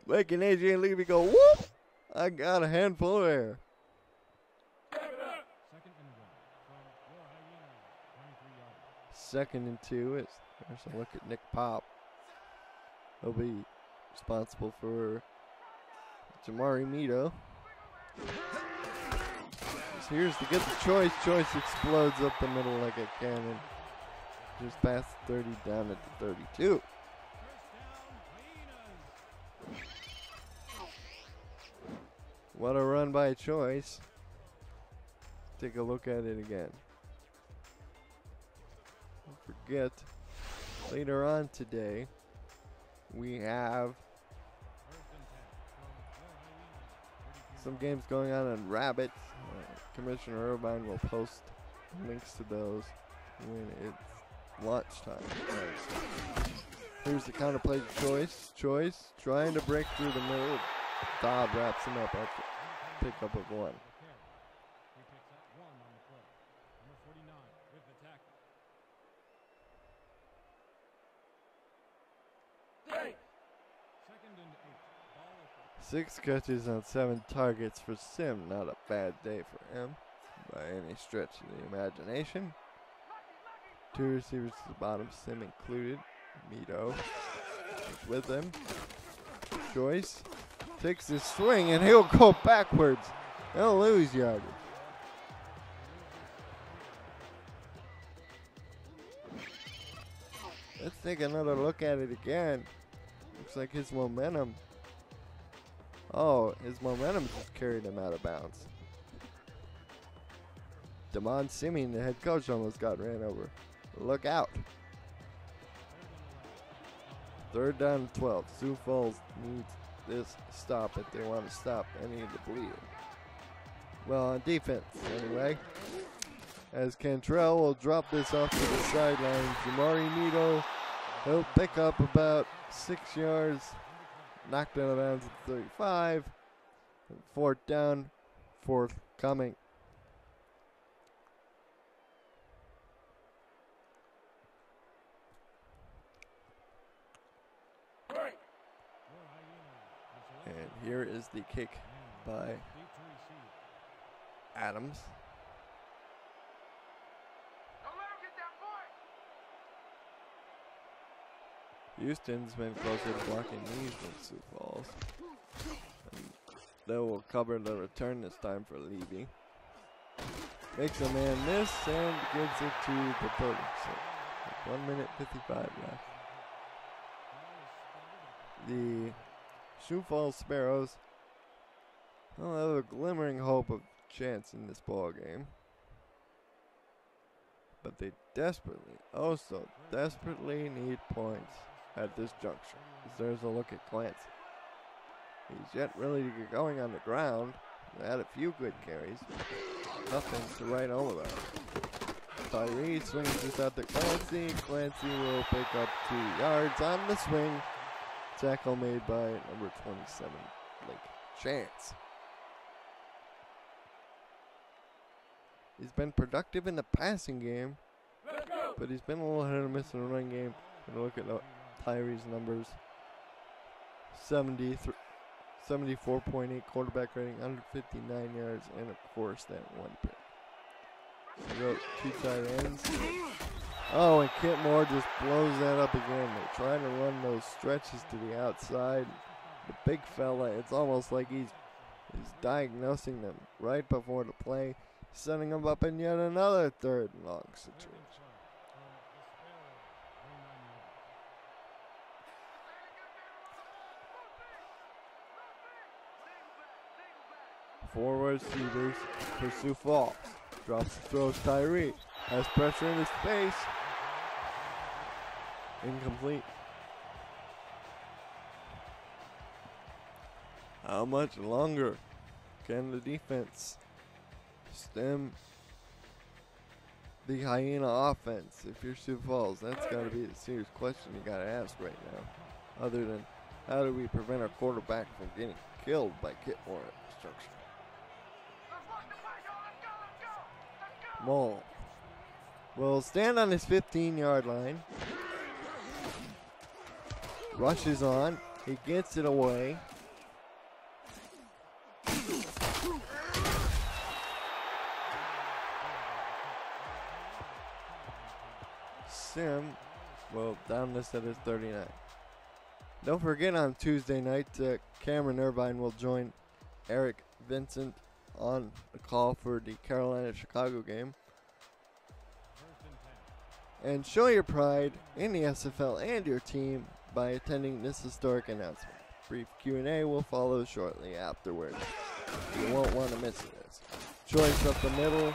AJ Levy go, whoop! I got a handful there. Second and 2. There's a look at Nick Pop. He'll be responsible for Jamari Mito. Here's to get the Choice. Choice explodes up the middle like a cannon. Just past 30, down at the 32. What a run by Choice. Take a look at it again. Don't forget, later on today, we have some games going on in Rabbit. Commissioner Irvine will post links to those when it's lunchtime. Here's the counter play to Choice. Choice trying to break through the middle. Dodd wraps him up after pickup of 1. Six catches on 7 targets for Sim. Not a bad day for him by any stretch of the imagination. 2 receivers to the bottom, Sim included. Mito is with him. Choice takes his swing and he'll go backwards. He'll lose yardage. Let's take another look at it again. Looks like his momentum. Oh, his momentum just carried him out of bounds. Damon Simeon, the head coach, almost got ran over. Look out. 3rd down and 12. Sioux Falls needs this stop if they want to stop any of the bleeding. Well, on defense, anyway. As Cantrell will drop this off to the sideline. Jamari Mito, he'll pick up about 6 yards. Knocked out of bounds at 35. 4th down, 4th coming. And here is the kick by Adams. Houston's been closer to blocking these than Sioux Falls. And they will cover the return this time for Levy. Makes a man miss and gives it to the 30. So 1 minute 55 left. The Sioux Falls Sparrows will have a glimmering hope of chance in this ball game. But they desperately, oh so desperately need points at this juncture. There's a look at Clancy. He's yet really to get going on the ground. They had a few good carries. Nothing to write home about. Tyree swings this out to Clancy. Clancy will pick up 2 yards on the swing. Tackle made by number 27, Lake Chance. He's been productive in the passing game, but he's been a little hit or miss in the run game. And look at Tyree's numbers. 74.8 quarterback rating, 159 yards, and of course that 1 pick. He wrote 2 tight ends. Oh, and Kent Moore just blows that up again. They're trying to run those stretches to the outside. The big fella, it's almost like he's diagnosing them right before the play, setting them up in yet another 3rd and long situation. Forward receivers for Sioux Falls. Drops the throws Tyree. Has pressure in his face. Incomplete. How much longer can the defense stem the Hyena offense if you're Sioux Falls? That's got to be the serious question you got to ask right now. Other than, how do we prevent our quarterback from getting killed by Kit Moore obstruction? Mole will stand on his 15-yard line. Rushes on. He gets it away. Sim will down this at his 39. Don't forget on Tuesday night, Cameron Irvine will join Eric Vincent on the call for the Carolina-Chicago game. And show your pride in the SFL and your team by attending this historic announcement. Brief Q&A will follow shortly afterwards. You won't want to miss this. Choice up the middle,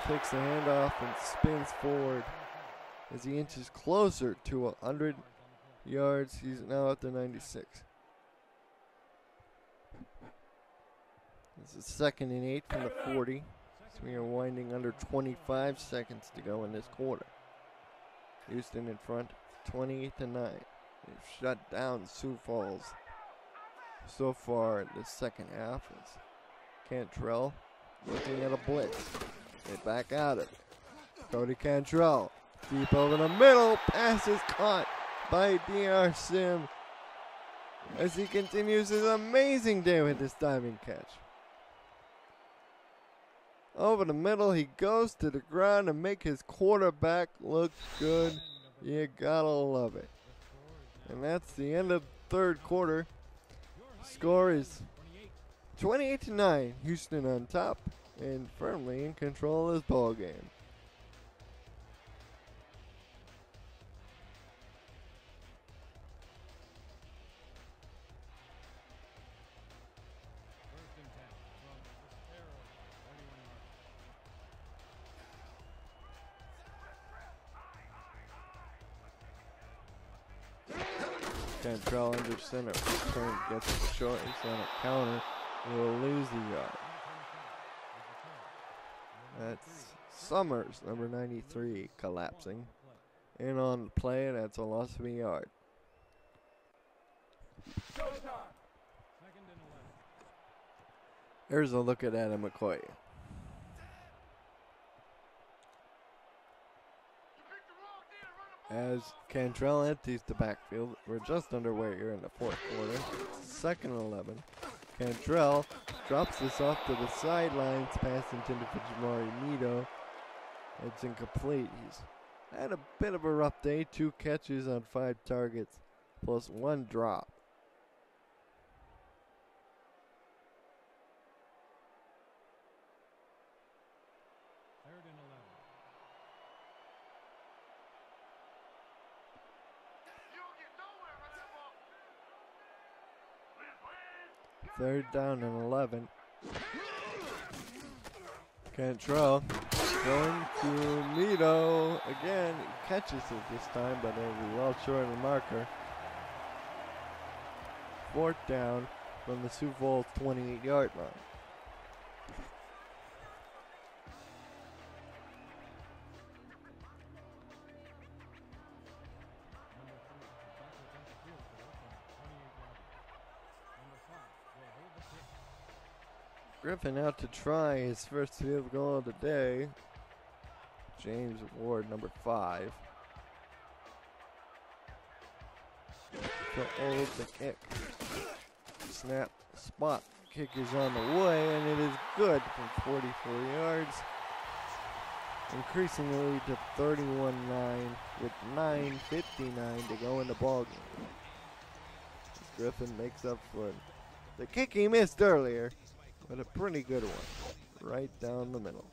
takes the handoff and spins forward as he inches closer to 100 yards. He's now at the 96. This is 2nd and 8 from the 40. So we are winding under 25 seconds to go in this quarter. Houston in front, 28-9. They've shut down Sioux Falls so far in the second half. As Cantrell looking at a blitz. They back out of it. Cody Cantrell deep over the middle. Pass is caught by DR Sim as he continues his amazing day with this diving catch. Over the middle, he goes to the ground to make his quarterback look good. You gotta love it. And that's the end of the third quarter. Score is 28-9. Houston on top and firmly in control of this ball game. Cantrell under center. Turn gets it short. He's on a counter. Will lose the yard. That's Summers, number 93, collapsing. And on the play, that's a loss of a yard. Here's a look at Adam McCoy. As Cantrell empties the backfield, we're just underway here in the fourth quarter. 2nd and 11. Cantrell drops this off to the sidelines. Pass intended for Jamari Mito. It's incomplete. He's had a bit of a rough day. 2 catches on 5 targets, plus 1 drop. Third down and 11. Cantrell going to Mito again. He catches it this time, but it'll be well short of the marker. 4th down from the Sioux Falls 28-yard line. Griffin out to try his first field goal of the day. James Ward, number 5. To hold the kick. Snap, spot. Kick is on the way, and it is good from 44 yards. Increasing the lead to 31-9 with 9:59 to go in the ballgame. Griffin makes up for the kick he missed earlier. But a pretty good one, right down the middle.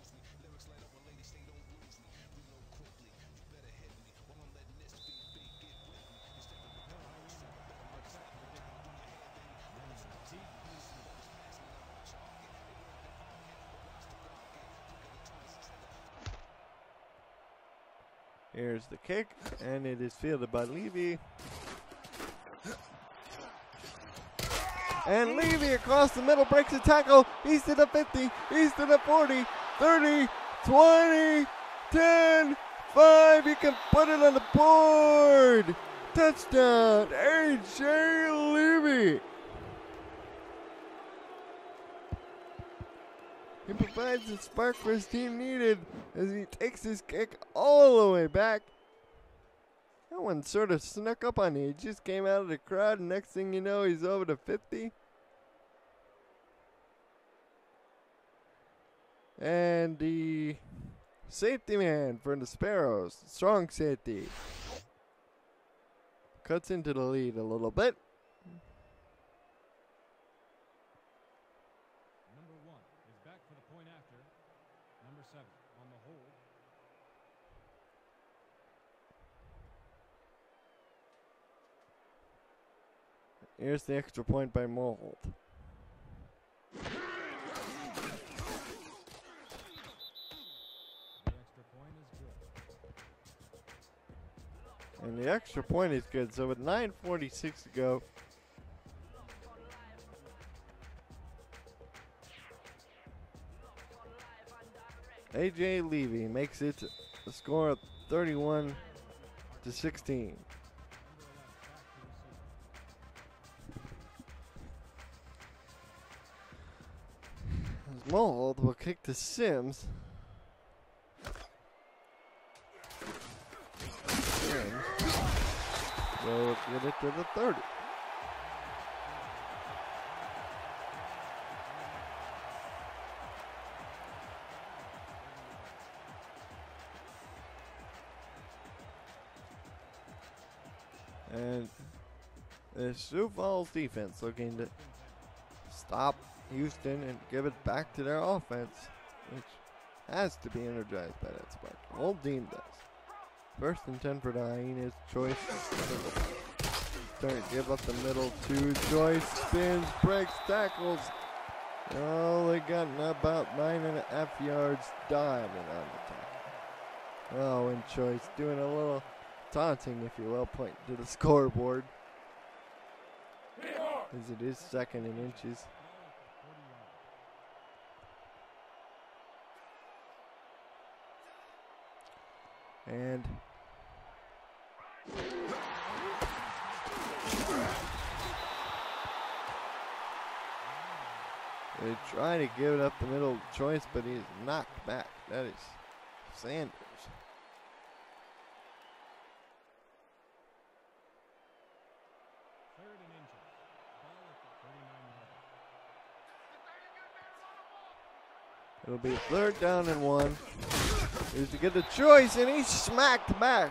Here's the kick, and it is fielded by Levy. And Levy across the middle breaks a tackle. He's to the 50, he's to the 40, 30, 20, 10, 5. He can put it on the board. Touchdown, A.J. Levy. He provides the spark for his team needed as he takes his kick all the way back. That one sort of snuck up on you. He just came out of the crowd, and next thing you know, he's over to 50. And the safety man for the Sparrows, strong safety, cuts into the lead a little bit. Number 1 is back for the point after. Number 7 on the hold. Here's the extra point by Mold. And the extra point is good. So with 9:46 to go, A.J. Levy makes it a score of 31-16. As Mold will kick to Sims. So get it to the 30. And the Sioux Falls defense looking to stop Houston and give it back to their offense, which has to be energized by that spark. The whole team does. First and 10 for the Hyenas. Choice. Starting to give up the middle to Joyce. Spins, breaks, tackles. Oh, they got about 9.5 yards diving on the tackle. Oh, and Choice doing a little taunting, if you will, pointing to the scoreboard. As it is second in inches. And they try to give it up the middle Choice, but he is knocked back. That is Sanders. It'll be 3rd down and 1. Here's to get the Choice, and he's smacked back.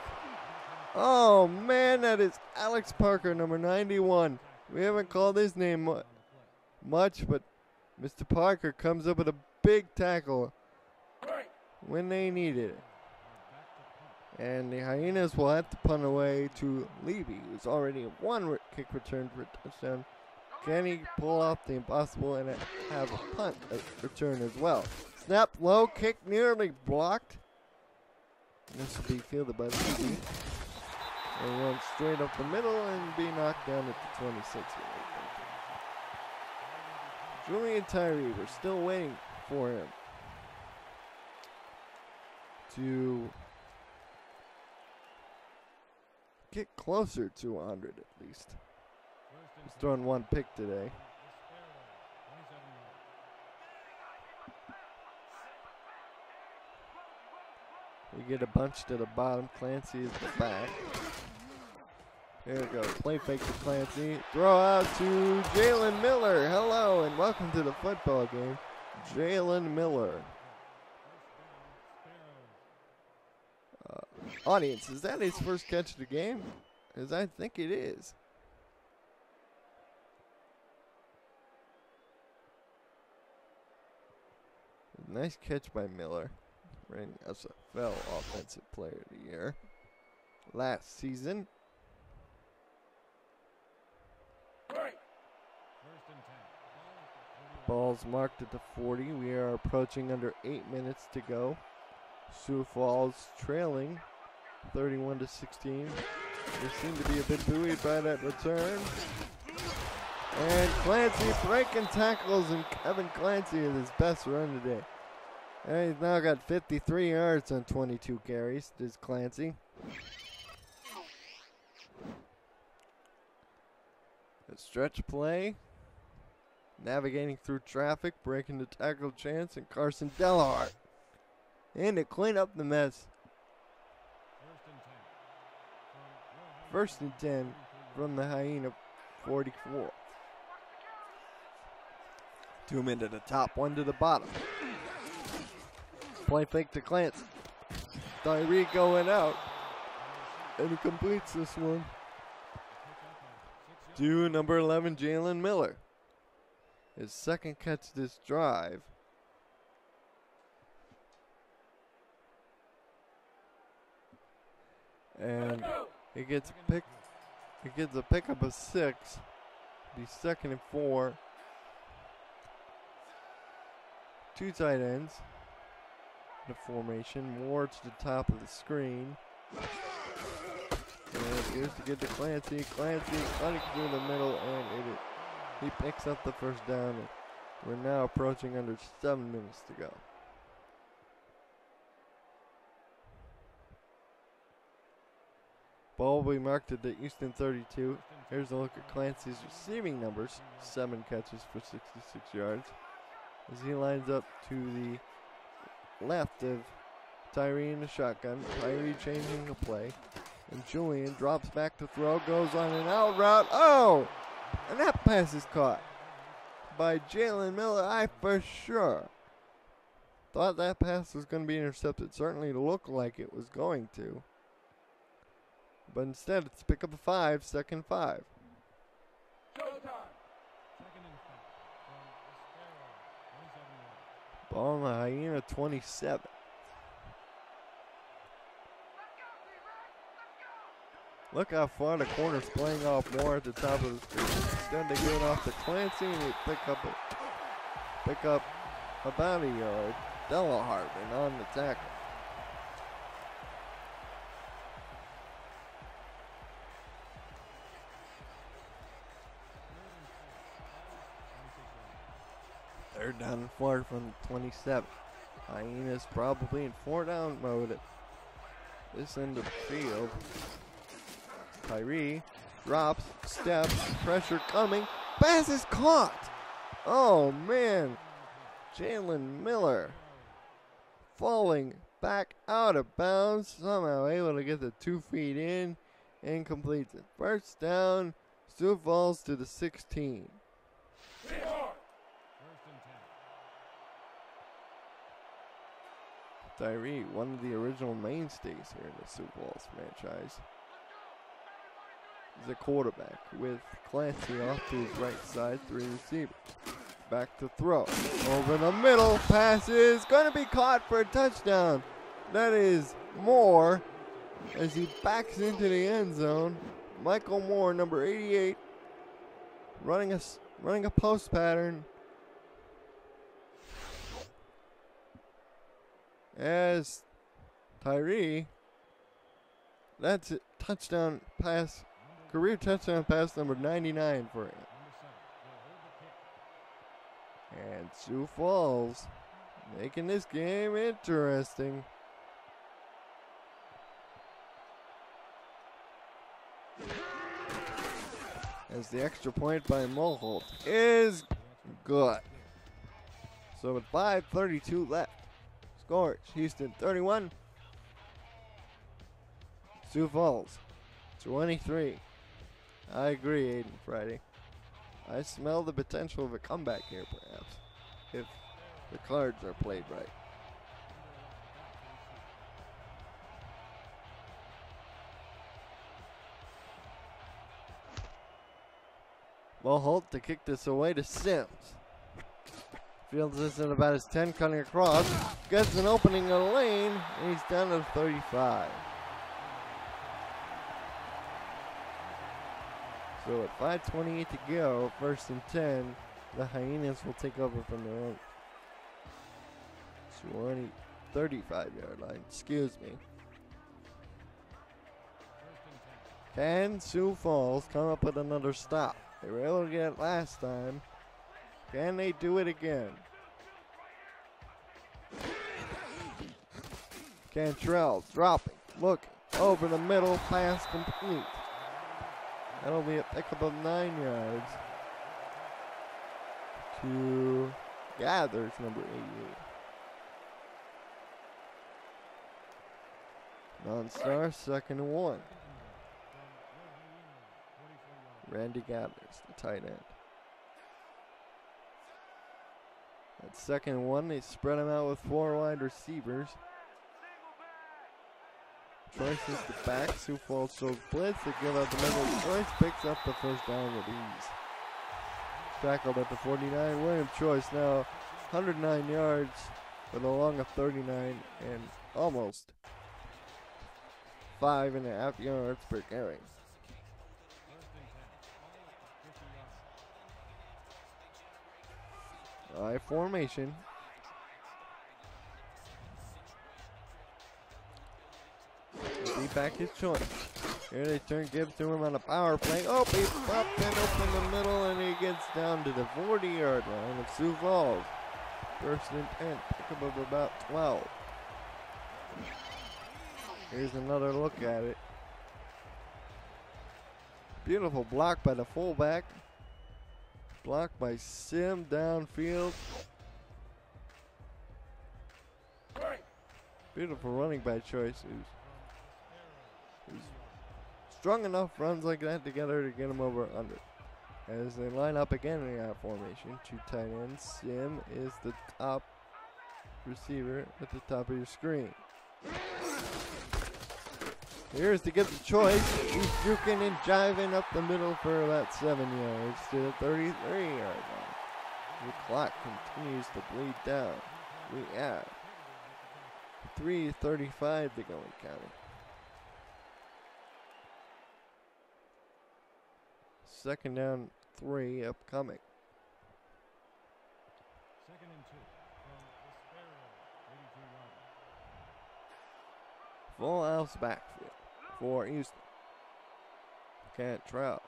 Oh, man, that is Alex Parker, number 91. We haven't called his name much, but Mr. Parker comes up with a big tackle when they needed it. And the Hyenas will have to punt away to Levy, who's already one kick return for a touchdown. Can he pull off the impossible and have a punt return as well? Snap low, kick nearly blocked. This will be fielded by Levy. And run straight up the middle and be knocked down at the 26. Julian Tyree, we're still waiting for him to get closer to 100 at least. He's thrown one pick today. We get a bunch to the bottom. Clancy is the back. There we go. Play fake to Clancy. Throw out to Jalen Miller. Hello and welcome to the football game. Jalen Miller. Audience, is that his first catch of the game? Because I think it is. Nice catch by Miller. Ring SFL Offensive Player of the Year last season. Ball's marked at the 40. We are approaching under 8 minutes to go. Sioux Falls trailing 31-16. They seem to be a bit buoyed by that return. And Clancy breaking tackles, and Kevin Clancy with his best run today. And he's now got 53 yards on 22 carries, this Clancy. A stretch play. Navigating through traffic, breaking the tackle chance, and Carson Delhart in to clean up the mess. First and 10 from the Hyena 44. 2 men to the top, 1 to the bottom. Play fake to Clancy. Tyree going out, and he completes this one to number 11, Jalen Miller. His second catch this drive. And he gets a pickup of 6. Be 2nd and 4. 2 tight ends. The formation more to the top of the screen. And here's to get to Clancy. Clancy cutting through the middle, and he picks up the first down. And we're now approaching under 7 minutes to go. Ball will be marked at the Houston 32. Here's a look at Clancy's receiving numbers. 7 catches for 66 yards. As he lines up to the left of Tyree in the shotgun. Tyree changing the play. And Julian drops back to throw, goes on an out route. Oh! And that pass is caught by Jalen Miller. I for sure thought that pass was going to be intercepted. Certainly looked like it was going to. But instead, it's pick up a 5, 2nd 5. Ball on the Hyena 27. Look how far the corner's playing off more at the top of the screen. Instead, they get it off to Clancy, and they pick up about a yard. Della Hartman on the tackle. Third down and 4 from the 27. Hyenas probably in 4-down mode at this end of the field. Tyree drops, steps, pressure coming. Pass is caught. Oh, man. Jalen Miller falling back out of bounds. Somehow able to get the 2 feet in and completes it. First down, Sioux Falls to the 16. Tyree, one of the original mainstays here in the Sioux Falls franchise. He's a quarterback with Clancy off to his right side, 3 receivers. Back to throw. Over the middle, pass is going to be caught for a touchdown. That is Moore as he backs into the end zone. Michael Moore, number 88, running a post pattern. As Tyree, that's it. Touchdown pass, career touchdown pass number 99 for him. And Sioux Falls making this game interesting. As the extra point by Mulholt is good. So with 5:32 left, scores Houston 31, Sioux Falls 23. I agree, Aiden Friday. I smell the potential of a comeback here, perhaps, if the cards are played right. Mulholt to kick this away to Sims. Fields this in about his 10, cutting across. Gets an opening in the lane, and he's down to 35. So at 5:28 to go, 1st and 10, the Hyenas will take over from their own 35-yard line. Excuse me. Can Sioux Falls come up with another stop? They were able to get it last time. Can they do it again? Cantrell dropping, looking, over the middle, pass complete. That'll be a pickup of 9 yards to Gathers, number 88. Non-star, 2nd and 1. Randy Gathers, the tight end. At 2nd and 1, they spread him out with 4 wide receivers. Choice is the back. Sioux Falls shows blitz. They give out the middle. Choice picks up the first down with ease. Tackled at the 49. William Choice now 109 yards with a long of 39 and almost 5.5 yards per carry. I formation. Deep back his Choice. Here they turn Gibbs to him on a power play. Oh, he popped in open the middle and he gets down to the 40-yard line of Sioux Falls. 1st and 10, pickup of about 12. Here's another look at it. Beautiful block by the fullback. Blocked by Sim downfield. Beautiful running by Choice, who's strong enough runs like that together to get him over under. As they line up again in that formation, 2 tight ends. Sim is the top receiver at the top of your screen. Here's to get the Choice. He's juking and jiving up the middle for about 7 yards to the 33-yard line. The clock continues to bleed down. We have 3:35 to go in counting. 2nd down, 3 upcoming. 2nd and 2 from the Sparrows, 82-yard line. Full house backfield for Houston. Cantrell.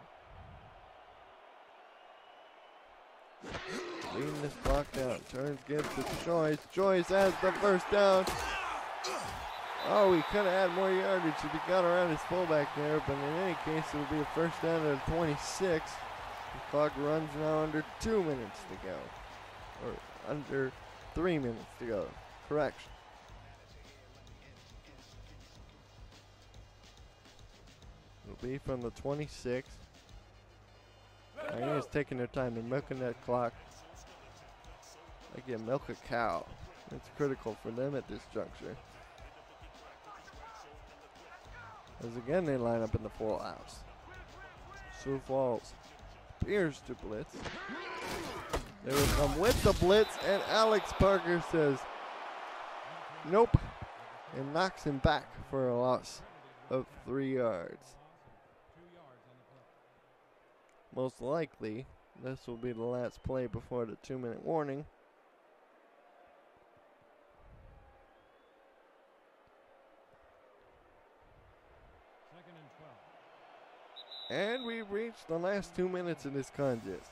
Leading this block down. Turns, gives the Choice. Choice has the first down. Oh, he could have had more yardage if he got around his fullback there, but in any case, it will be a first down at 26. The clock runs now under 2 minutes to go. Or under 3 minutes to go. Correction. It'll be from the 26. Hyenas taking their time. They're milking that clock. Like you milk a cow. It's critical for them at this juncture. As again they line up in the full house. Sioux Falls appears to blitz. They will come with the blitz, and Alex Parker says nope and knocks him back for a loss of 3 yards. Most likely, this will be the last play before the 2-minute warning. And we've reached the last 2 minutes of this contest.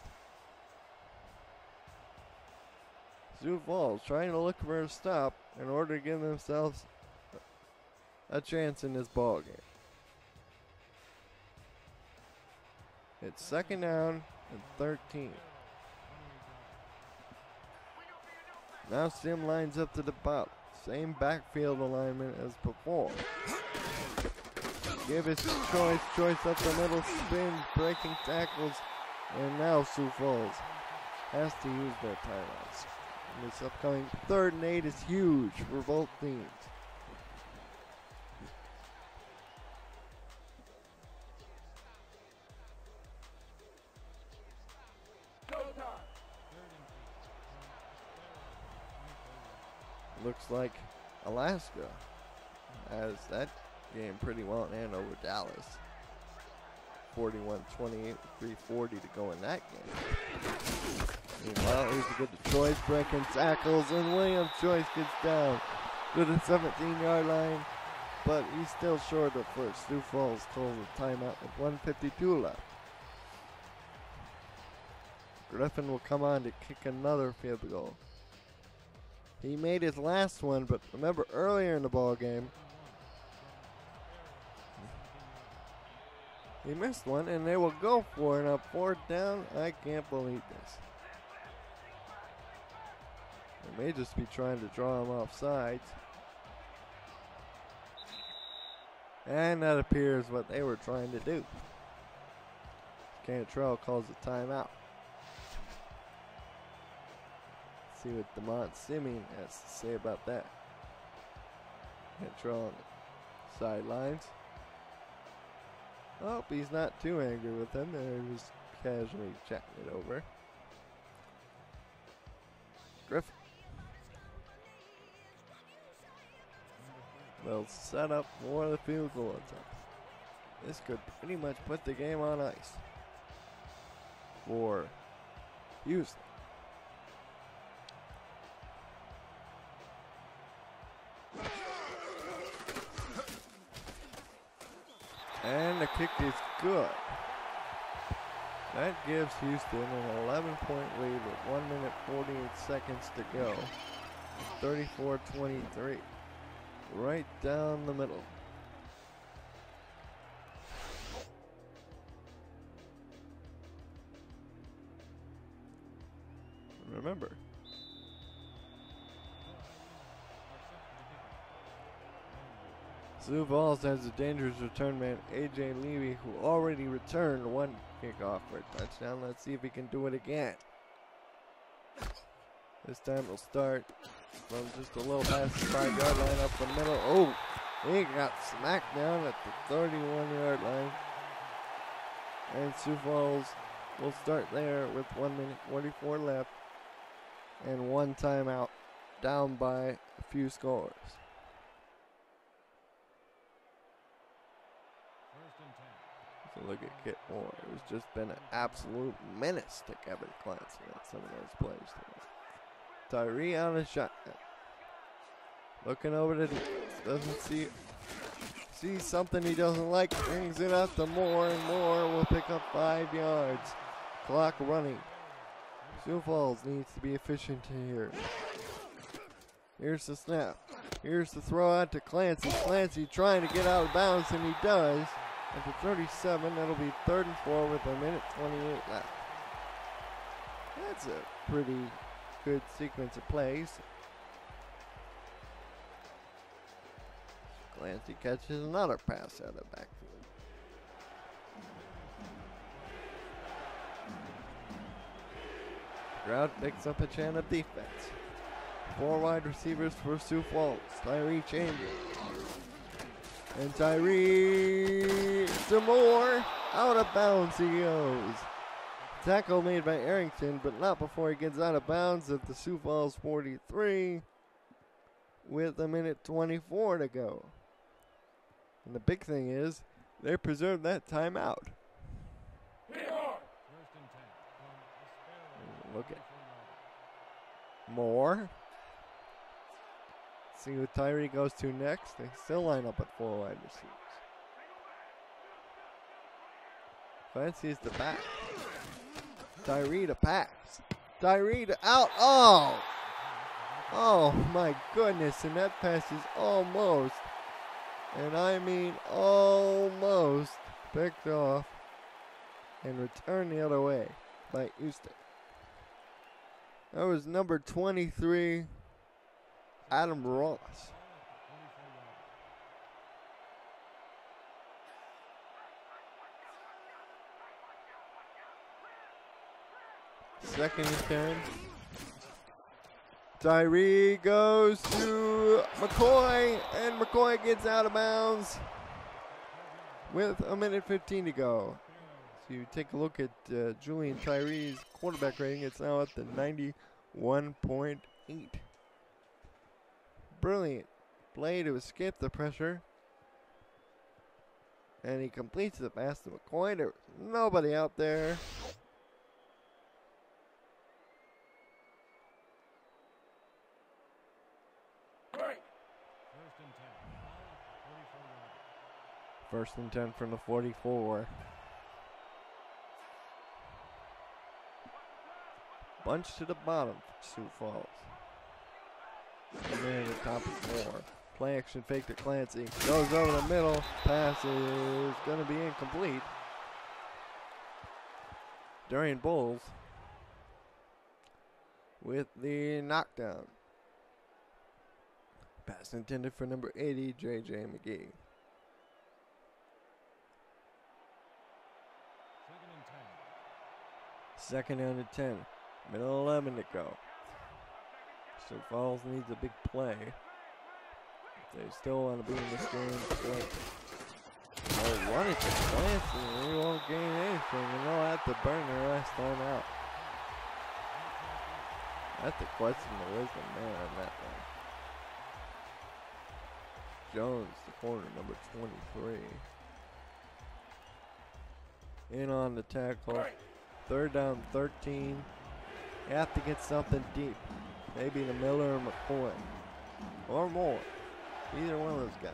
Sioux Falls trying to look for a stop in order to give themselves a chance in this ball game. It's 2nd down and 13. Now Sim lines up to the bottom. Same backfield alignment as before. Give it to Choice. Choice up the middle, spins, breaking tackles, and now Sioux Falls has to use their timeouts. And this upcoming 3rd and 8 is huge for both teams. Looks like Alaska has that game pretty well in hand over Dallas. 41-28, 3:40 to go in that game. Meanwhile, here's a good Choice breaking tackles, and William Choice gets down to the 17-yard line. but he's still short of first. Sioux Falls calls a timeout with 1:52 left. Griffin will come on to kick another field goal. He made his last one, but remember earlier in the ball game, he missed one, and they will go for it on 4th down. I can't believe this. They may just be trying to draw him off sides. And that appears what they were trying to do. Cantrell calls a timeout. Let's see what DeMont Simeon has to say about that. Cantrell on the sidelines. Oh, he's not too angry with him. They're just casually chatting it over. Griffin. They'll set up for the field goal attempt. This could pretty much put the game on ice for Houston. And the kick is good. That gives Houston an 11-point lead with 1 minute 48 seconds to go. 34-23. Right down the middle. Remember, Sioux Falls has a dangerous return man, A.J. Levy, who already returned one kickoff for a touchdown. Let's see if he can do it again. This time it'll start from just a little past the 5-yard line up the middle. Oh, he got smacked down at the 31-yard line. And Sioux Falls will start there with 1 minute 44 left and one timeout, down by a few scores. So look at Kit Moore. It's just been an absolute menace to Kevin Clancy on some of those plays today. Tyree on a shotgun. Looking over the defense. Doesn't see something he doesn't like. Brings it out to Moore, and Moore will pick up 5 yards. Clock running. Sioux Falls needs to be efficient here. Here's the snap. Here's the throw out to Clancy. Clancy trying to get out of bounds, and he does. At the 37, that'll be 3rd and 4 with 1 minute 28 left. That's a pretty good sequence of plays. Clancy catches another pass out of backfield. Crowd picks up a chant of defense. 4 wide receivers for Sioux Falls. Tyree Chambers. And Tyree some more. Out of bounds he goes. Tackle made by Arrington, but not before he gets out of bounds at the Sioux Falls 43 with 1 minute 24 to go. And the big thing is, they preserved that timeout. Look at Moore. See who Tyree goes to next. They still line up at 4 wide receivers. Clancy's the back. Tyree to pass. Tyree to out. Oh! Oh my goodness. And that pass is almost, and I mean almost, picked off and returned the other way by Houston. That was number 23, Adam Ross. Second and 10. Tyree goes to McCoy, and McCoy gets out of bounds with 1 minute 15 to go. So you take a look at Julian Tyree's quarterback rating. It's now at the 91.8. Brilliant play to escape the pressure. And he completes the pass to McCoy. There was nobody out there. First and 10 from the 44. Bunch to the bottom for Sioux Falls. And then the top is 4. Play action fake to Clancy. Goes over the middle. Pass is going to be incomplete. Durian Bulls with the knockdown. Pass intended for number 80, J.J. McGee. Second and 10. Middle 11 to go. Sioux Falls needs a big play. If they still want to be in this game. They'll run it to Clancy and they won't gain anything. And they'll have to burn their last time out. I have to question the wisdom man on that one. Jones, the corner, number 23. In on the tackle. Third down, 13. You have to get something deep. Maybe the Miller or McCoy. Or more. Either one of those guys.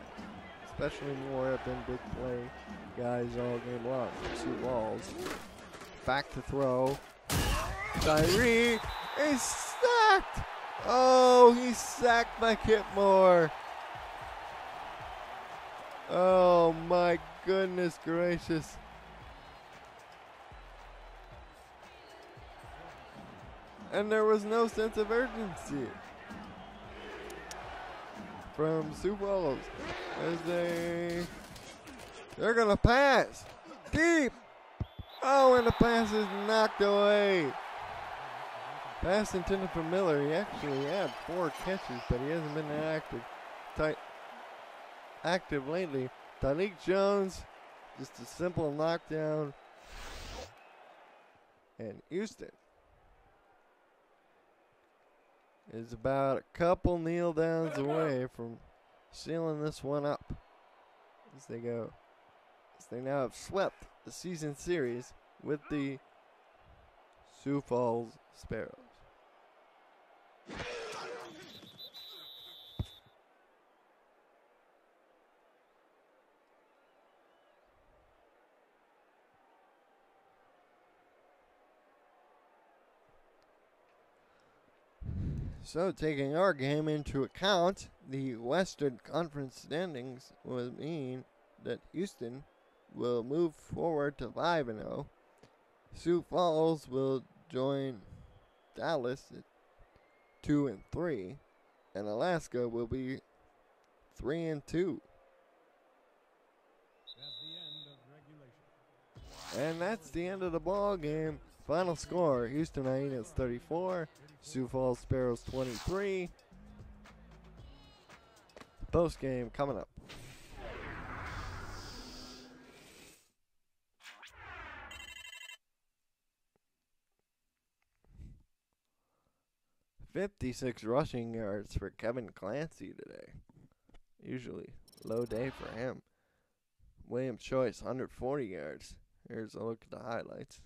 Especially more have been big play guys all game long. Sioux Falls. Back to throw. Tyree is sacked. Oh, he's sacked by Kitmore. Oh my goodness gracious. And there was no sense of urgency from Sioux Falls as they're gonna pass deep. Oh, and the pass is knocked away. Pass intended for Miller. He actually had 4 catches, but he hasn't been active lately. Tyleek Jones, just a simple knockdown. And Houston is about a couple kneel downs away from sealing this one up as they go. As they now have swept the season series with the Sioux Falls Sparrows. So, taking our game into account, the Western Conference standings will mean that Houston will move forward to 5-0. Sioux Falls will join Dallas at 2-3, and Alaska will be 3-2. And that's the end of the ball game. Final score: Houston Hyenas 34. Sioux Falls Sparrows 23. Post game coming up. "56 rushing yards for Kevin Clancy today. Usually low day for him. William Choice 140 yards. Here's a look at the highlights.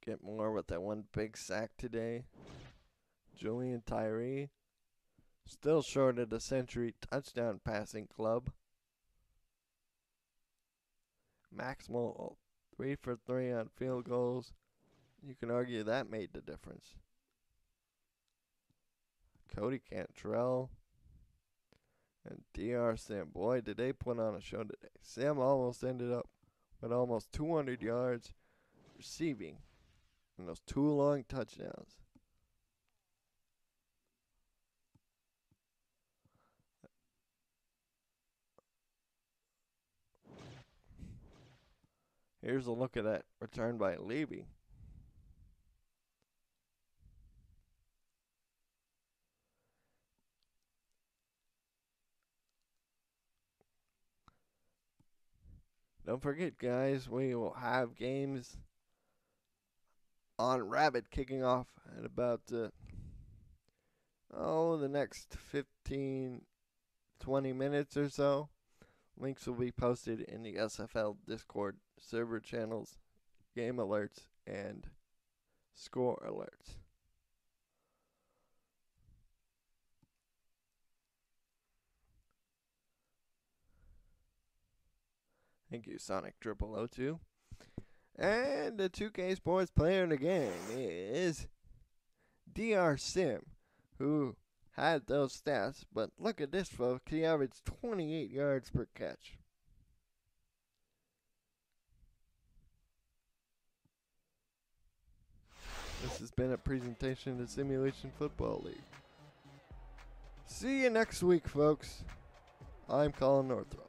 Get more with that one big sack today. Julian Tyree, still short of the Century touchdown passing club. Max Mole, 3 for 3 on field goals. You can argue that made the difference. Cody Cantrell and DR Sam. Boy, did they put on a show today. Sam almost ended up with almost 200 yards receiving. And those 2 long touchdowns. Here's a look at that return by Levy. Don't forget, guys, we will have games on Rabbit kicking off at about the next 15, 20 minutes or so. Links will be posted in the SFL Discord server channels, game alerts, and score alerts. Thank you, Sonic 002. And the 2K Sports player in the game is DR Sim, who had those stats, but look at this, folks. He averaged 28 yards per catch. This has been a presentation of the Simulation Football League. See you next week, folks. I'm Colin Northrup.